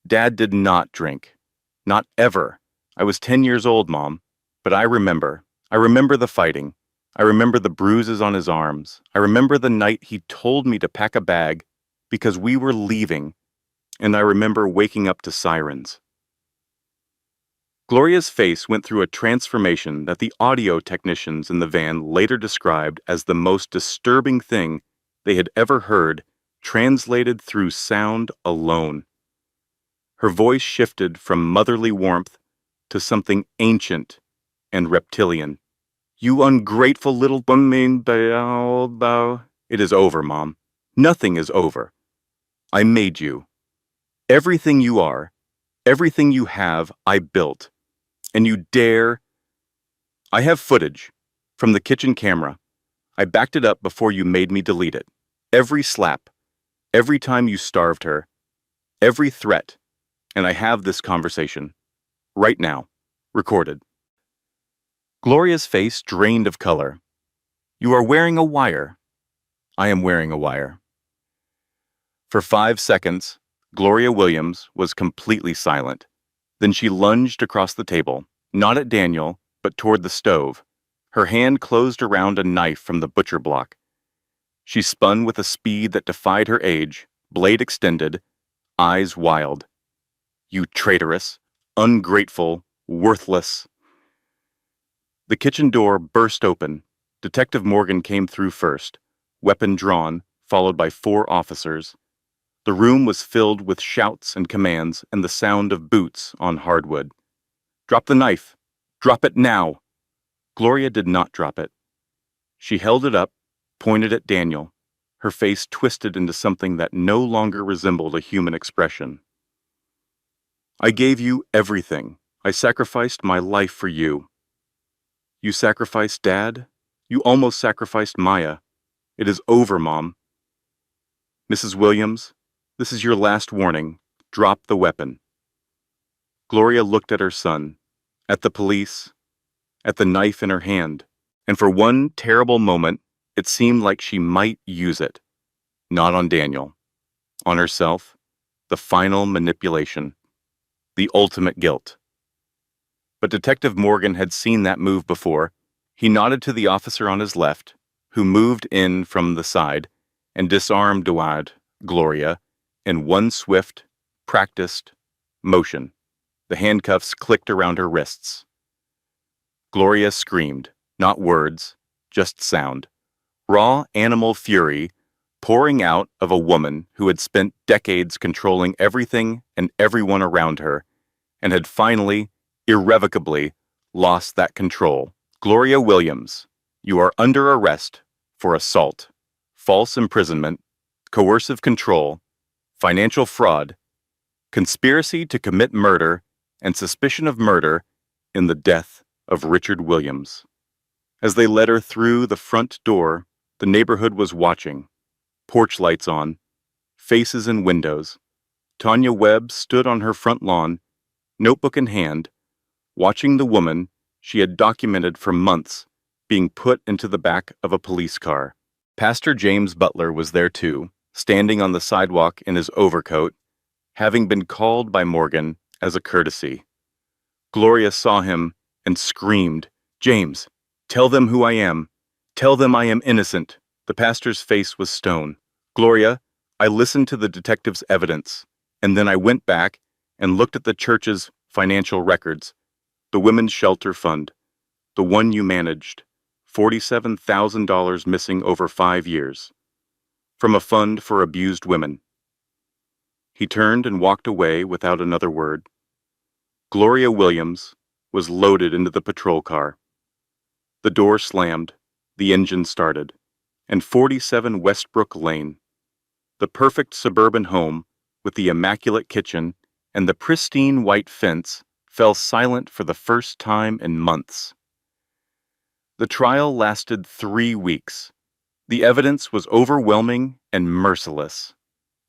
Dad did not drink. Not ever. I was 10 years old, Mom. But I remember. I remember the fighting. I remember the bruises on his arms. I remember the night he told me to pack a bag because we were leaving, and I remember waking up to sirens." Gloria's face went through a transformation that the audio technicians in the van later described as the most disturbing thing they had ever heard, translated through sound alone. Her voice shifted from motherly warmth to something ancient and reptilian. "You ungrateful little bow. It is over, Mom. Nothing is over. I made you. Everything you are, everything you have, I built. And you dare... I have footage from the kitchen camera. I backed it up before you made me delete it. Every slap, every time you starved her, every threat. And I have this conversation. Right now. Recorded." Gloria's face drained of color. "You are wearing a wire." "I am wearing a wire." For 5 seconds, Gloria Williams was completely silent. Then she lunged across the table, not at Daniel, but toward the stove. Her hand closed around a knife from the butcher block. She spun with a speed that defied her age, blade extended, eyes wild. You traitorous, ungrateful, worthless. The kitchen door burst open. Detective Morgan came through first, weapon drawn, followed by 4 officers. The room was filled with shouts and commands and the sound of boots on hardwood. Drop the knife! Drop it now! Gloria did not drop it. She held it up, pointed at Daniel, her face twisted into something that no longer resembled a human expression. I gave you everything. I sacrificed my life for you. You sacrificed Dad? You almost sacrificed Maya. It is over, Mom. Mrs. Williams, this is your last warning. Drop the weapon. Gloria looked at her son, at the police, at the knife in her hand, and for one terrible moment, it seemed like she might use it. Not on Daniel. On herself. The final manipulation. The ultimate guilt. But Detective Morgan had seen that move before. He nodded to the officer on his left, who moved in from the side, and disarmed Gloria, in one swift, practiced motion. The handcuffs clicked around her wrists. Gloria screamed, not words, just sound. Raw animal fury pouring out of a woman who had spent decades controlling everything and everyone around her, and had finally, irrevocably, lost that control. Gloria Williams, you are under arrest for assault, false imprisonment, coercive control, financial fraud, conspiracy to commit murder, and suspicion of murder in the death of Richard Williams. As they led her through the front door, the neighborhood was watching. Porch lights on, faces in windows. Tanya Webb stood on her front lawn, notebook in hand, watching the woman she had documented for months being put into the back of a police car. Pastor James Butler was there too, standing on the sidewalk in his overcoat, having been called by Morgan as a courtesy. Gloria saw him and screamed, "James, tell them who I am. Tell them I am innocent." The pastor's face was stone. "Gloria, I listened to the detective's evidence, and then I went back and looked at the church's financial records, the Women's Shelter Fund, the one you managed, $47,000 missing over 5 years, from a fund for abused women." He turned and walked away without another word. Gloria Williams was loaded into the patrol car. The door slammed, the engine started, and 47 Westbrook Lane, the perfect suburban home with the immaculate kitchen and the pristine white fence, fell silent for the first time in months. The trial lasted 3 weeks. The evidence was overwhelming and merciless.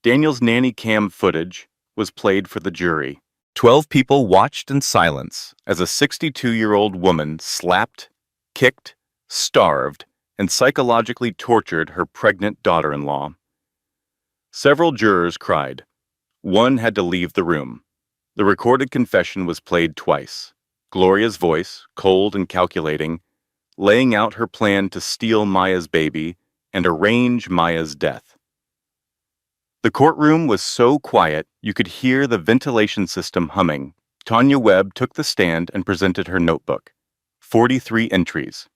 Daniel's nanny cam footage was played for the jury. 12 people watched in silence as a 62-year-old woman slapped, kicked, starved, and psychologically tortured her pregnant daughter-in-law. Several jurors cried. One had to leave the room. The recorded confession was played twice. Gloria's voice, cold and calculating, laying out her plan to steal Maya's baby and arrange Maya's death. The courtroom was so quiet you could hear the ventilation system humming. Tanya Webb took the stand and presented her notebook. 43 entries.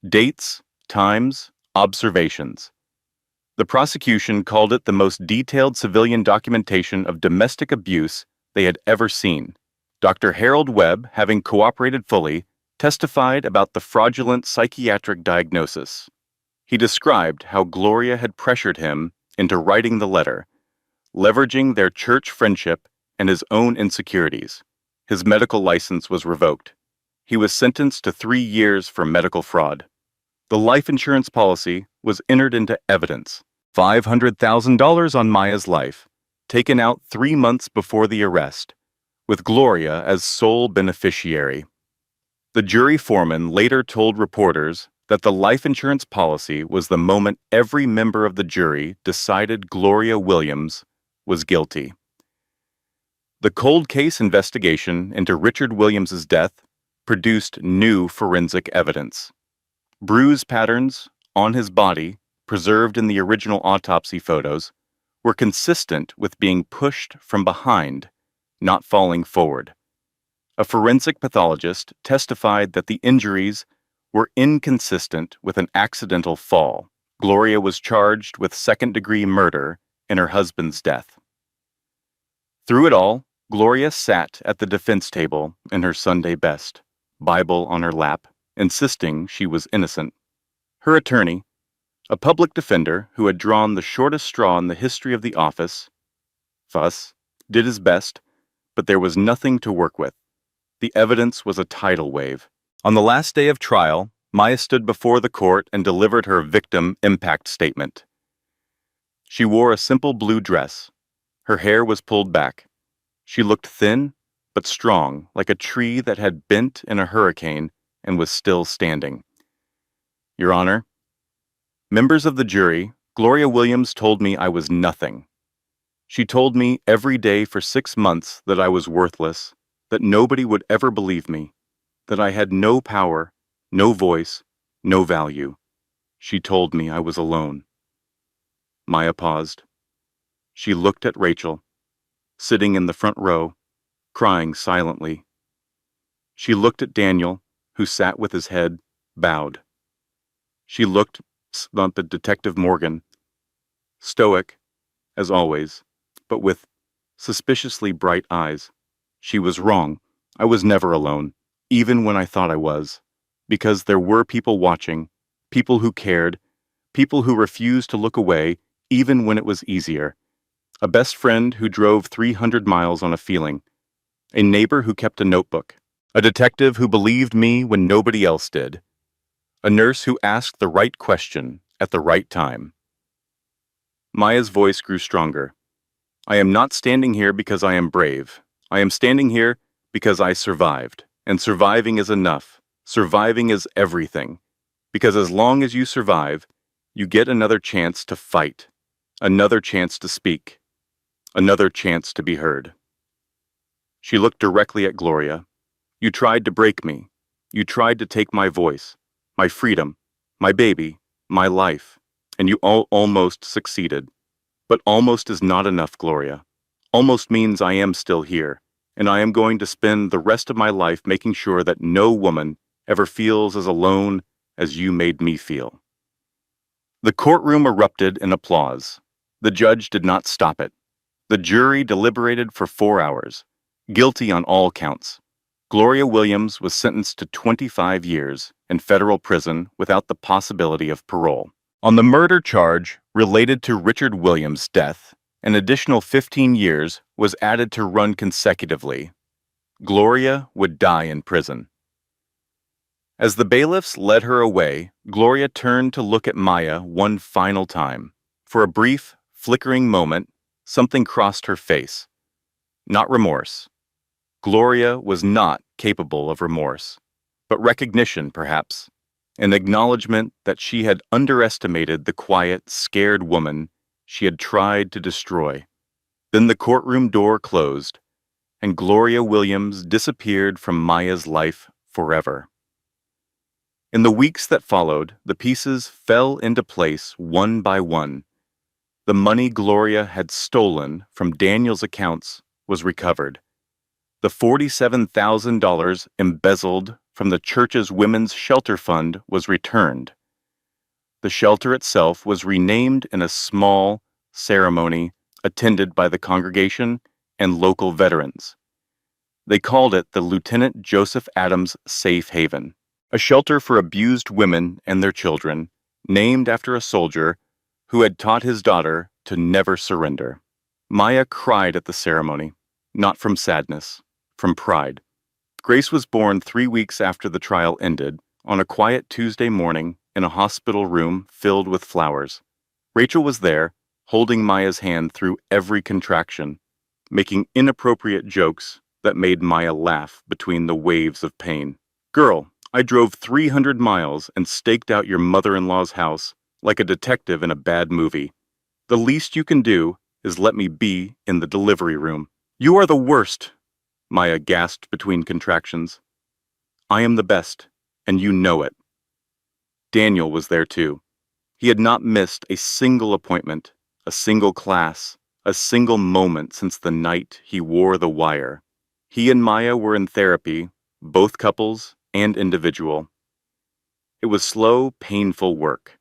Dates, times, observations. The prosecution called it the most detailed civilian documentation of domestic abuse they had ever seen. Dr. Harold Webb, having cooperated fully, testified about the fraudulent psychiatric diagnosis. He described how Gloria had pressured him into writing the letter, leveraging their church friendship and his own insecurities. His medical license was revoked. He was sentenced to 3 years for medical fraud. The life insurance policy was entered into evidence. $500,000 on Maya's life, taken out 3 months before the arrest, with Gloria as sole beneficiary. The jury foreman later told reporters that the life insurance policy was the moment every member of the jury decided Gloria Williams was guilty. The cold case investigation into Richard Williams's death produced new forensic evidence. Bruise patterns on his body, preserved in the original autopsy photos, were consistent with being pushed from behind, not falling forward. A forensic pathologist testified that the injuries were inconsistent with an accidental fall. Gloria was charged with second-degree murder in her husband's death. Through it all, Gloria sat at the defense table in her Sunday best, Bible on her lap, insisting she was innocent. Her attorney, a public defender who had drawn the shortest straw in the history of the office, Fuss, did his best, but there was nothing to work with. The evidence was a tidal wave. On the last day of trial, Maya stood before the court and delivered her victim impact statement. She wore a simple blue dress. Her hair was pulled back. She looked thin, but strong, like a tree that had bent in a hurricane and was still standing. Your Honor, members of the jury, Gloria Williams told me I was nothing. She told me every day for 6 months that I was worthless, that nobody would ever believe me, that I had no power, no voice, no value. She told me I was alone. Maya paused. She looked at Rachel, sitting in the front row, crying silently. She looked at Daniel, who sat with his head bowed. She looked at Detective Morgan, stoic, as always, but with suspiciously bright eyes. She was wrong. I was never alone, even when I thought I was, because there were people watching, people who cared, people who refused to look away even when it was easier. A best friend who drove 300 miles on a feeling, a neighbor who kept a notebook, a detective who believed me when nobody else did, a nurse who asked the right question at the right time. Maya's voice grew stronger. I am not standing here because I am brave. I am standing here because I survived, and surviving is enough. Surviving is everything, because as long as you survive, you get another chance to fight, another chance to speak, another chance to be heard. She looked directly at Gloria. You tried to break me. You tried to take my voice, my freedom, my baby, my life, and you almost succeeded. But almost is not enough, Gloria. Almost means I am still here, and I am going to spend the rest of my life making sure that no woman ever feels as alone as you made me feel. The courtroom erupted in applause. The judge did not stop it. The jury deliberated for 4 hours, guilty on all counts. Gloria Williams was sentenced to 25 years in federal prison without the possibility of parole. On the murder charge related to Richard Williams' death, an additional 15 years was added to run consecutively. Gloria would die in prison. As the bailiffs led her away, Gloria turned to look at Maya one final time. For a brief, flickering moment, something crossed her face. Not remorse. Gloria was not capable of remorse, but recognition, perhaps. An acknowledgement that she had underestimated the quiet, scared woman she had tried to destroy. Then the courtroom door closed, and Gloria Williams disappeared from Maya's life forever. In the weeks that followed, the pieces fell into place one by one. The money Gloria had stolen from Daniel's accounts was recovered. The $47,000 embezzled from the church's women's shelter fund was returned. The shelter itself was renamed in a small ceremony attended by the congregation and local veterans. They called it the Lieutenant Joseph Adams Safe Haven, a shelter for abused women and their children, named after a soldier who had taught his daughter to never surrender. Maya cried at the ceremony, not from sadness, from pride. Grace was born 3 weeks after the trial ended, on a quiet Tuesday morning in a hospital room filled with flowers. Rachel was there, holding Maya's hand through every contraction, making inappropriate jokes that made Maya laugh between the waves of pain. Girl, I drove 300 miles and staked out your mother-in-law's house like a detective in a bad movie. The least you can do is let me be in the delivery room. You are the worst, Maya gasped between contractions. I am the best, and you know it. Daniel was there too. He had not missed a single appointment, a single class, a single moment since the night he wore the wire. He and Maya were in therapy, both couples and individual. It was slow, painful work.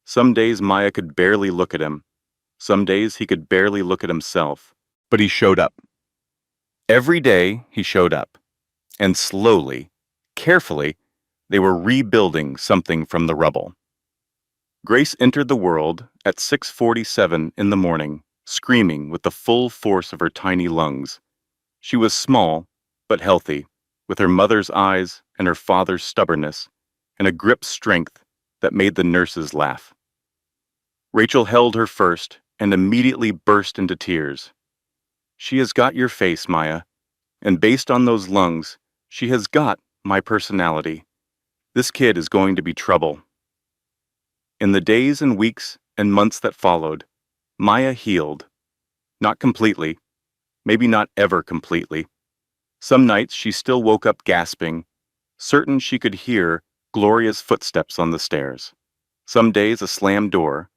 Some days Maya could barely look at him. Some days he could barely look at himself. But he showed up. Every day he showed up. And slowly, carefully, they were rebuilding something from the rubble. Grace entered the world at 6:47 in the morning, screaming with the full force of her tiny lungs. She was small, but healthy, with her mother's eyes and her father's stubbornness, and a grip strength that made the nurses laugh. Rachel held her first and immediately burst into tears. She has got your face, Maya, and based on those lungs, she has got my personality. This kid is going to be trouble. In the days and weeks and months that followed, Maya healed. Not completely, maybe not ever completely. Some nights she still woke up gasping, certain she could hear Gloria's footsteps on the stairs. Some days a slammed door,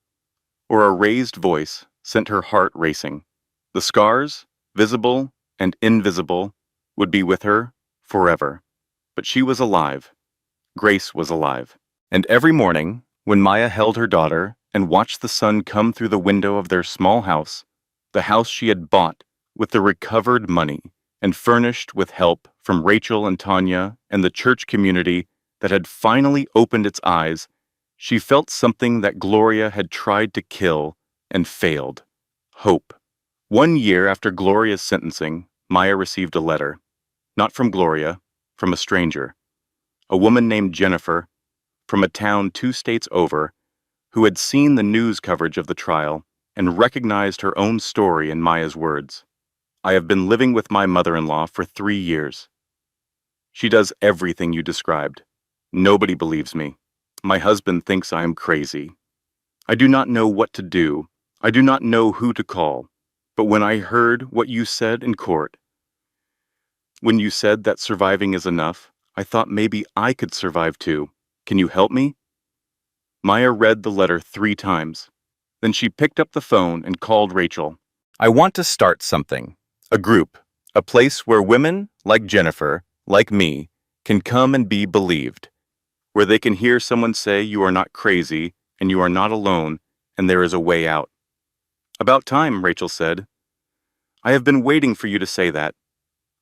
or a raised voice sent her heart racing. The scars, visible and invisible, would be with her forever. But she was alive. Grace was alive. And every morning, when Maya held her daughter and watched the sun come through the window of their small house, the house she had bought with the recovered money and furnished with help from Rachel and Tanya and the church community that had finally opened its eyes, she felt something that Gloria had tried to kill and failed: hope. 1 year after Gloria's sentencing, Maya received a letter. Not from Gloria, from a stranger. A woman named Jennifer, from a town 2 states over, who had seen the news coverage of the trial and recognized her own story in Maya's words. I have been living with my mother-in-law for 3 years. She does everything you described. Nobody believes me. My husband thinks I am crazy. I do not know what to do. I do not know who to call. But when I heard what you said in court, when you said that surviving is enough, I thought maybe I could survive too. Can you help me? Maya read the letter 3 times. Then she picked up the phone and called Rachel. I want to start something. A group. A place where women, like Jennifer, like me, can come and be believed. Where they can hear someone say you are not crazy and you are not alone and there is a way out. About time, Rachel said. I have been waiting for you to say that.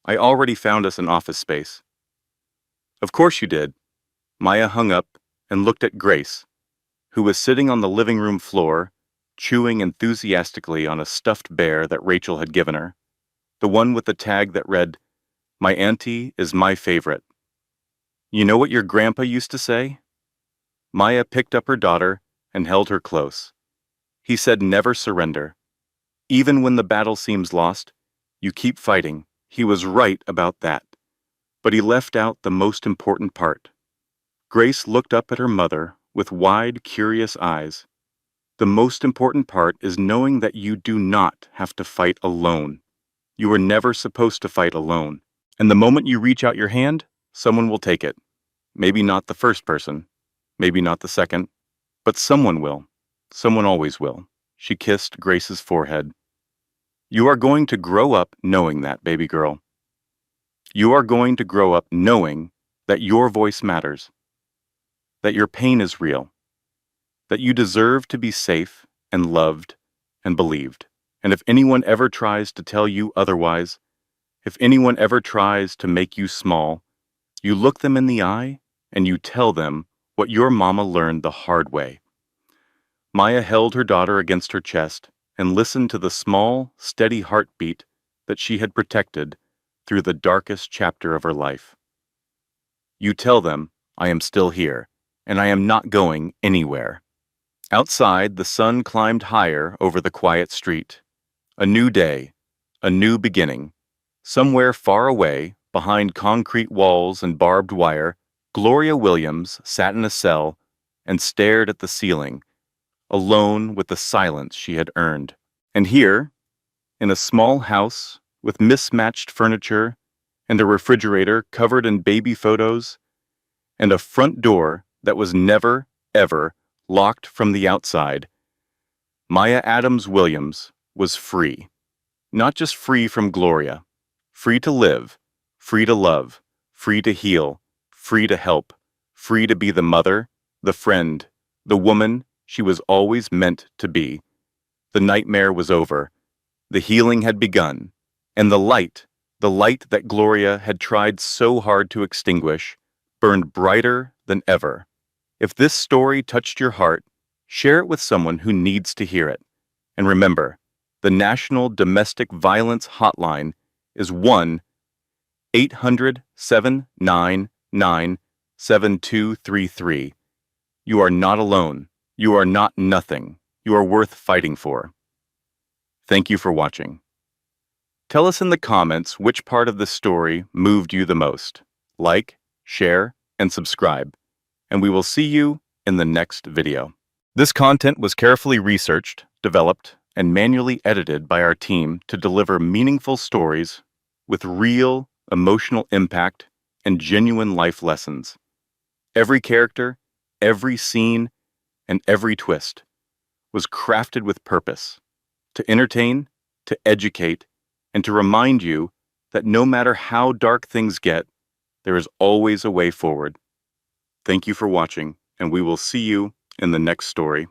I already found us an office space. Of course you did. Maya hung up and looked at Grace, who was sitting on the living room floor, chewing enthusiastically on a stuffed bear that Rachel had given her, the one with the tag that read, My auntie is my favorite. You know what your grandpa used to say? Maya picked up her daughter and held her close. He said never surrender. Even when the battle seems lost, you keep fighting. He was right about that. But he left out the most important part. Grace looked up at her mother with wide, curious eyes. The most important part is knowing that you do not have to fight alone. You were never supposed to fight alone. And the moment you reach out your hand, someone will take it. Maybe not the first person, maybe not the second, but someone will. Someone always will. She kissed Grace's forehead. You are going to grow up knowing that, baby girl. You are going to grow up knowing that your voice matters, that your pain is real, that you deserve to be safe and loved and believed. And if anyone ever tries to tell you otherwise, if anyone ever tries to make you small, you look them in the eye and you tell them what your mama learned the hard way. Maya held her daughter against her chest and listened to the small, steady heartbeat that she had protected through the darkest chapter of her life. You tell them, I am still here, and I am not going anywhere. Outside, the sun climbed higher over the quiet street. A new day, a new beginning. Somewhere far away, behind concrete walls and barbed wire, Gloria Williams sat in a cell and stared at the ceiling, alone with the silence she had earned. And here, in a small house with mismatched furniture and a refrigerator covered in baby photos, and a front door that was never, ever locked from the outside, Maya Adams Williams was free. Not just free from Gloria, free to live, free to love, free to heal, free to help, free to be the mother, the friend, the woman she was always meant to be. The nightmare was over. The healing had begun. And the light that Gloria had tried so hard to extinguish, burned brighter than ever. If this story touched your heart, share it with someone who needs to hear it. And remember, the National Domestic Violence Hotline is 1-800-799-7233. You are not alone. You are not nothing. You are worth fighting for. Thank you for watching. Tell us in the comments which part of the story moved you the most. Like, share, and subscribe. And we will see you in the next video. This content was carefully researched, developed, and manually edited by our team to deliver meaningful stories with real emotional impact and genuine life lessons. Every character, every scene, and every twist was crafted with purpose to entertain, to educate, and to remind you that no matter how dark things get, there is always a way forward. Thank you for watching, and we will see you in the next story.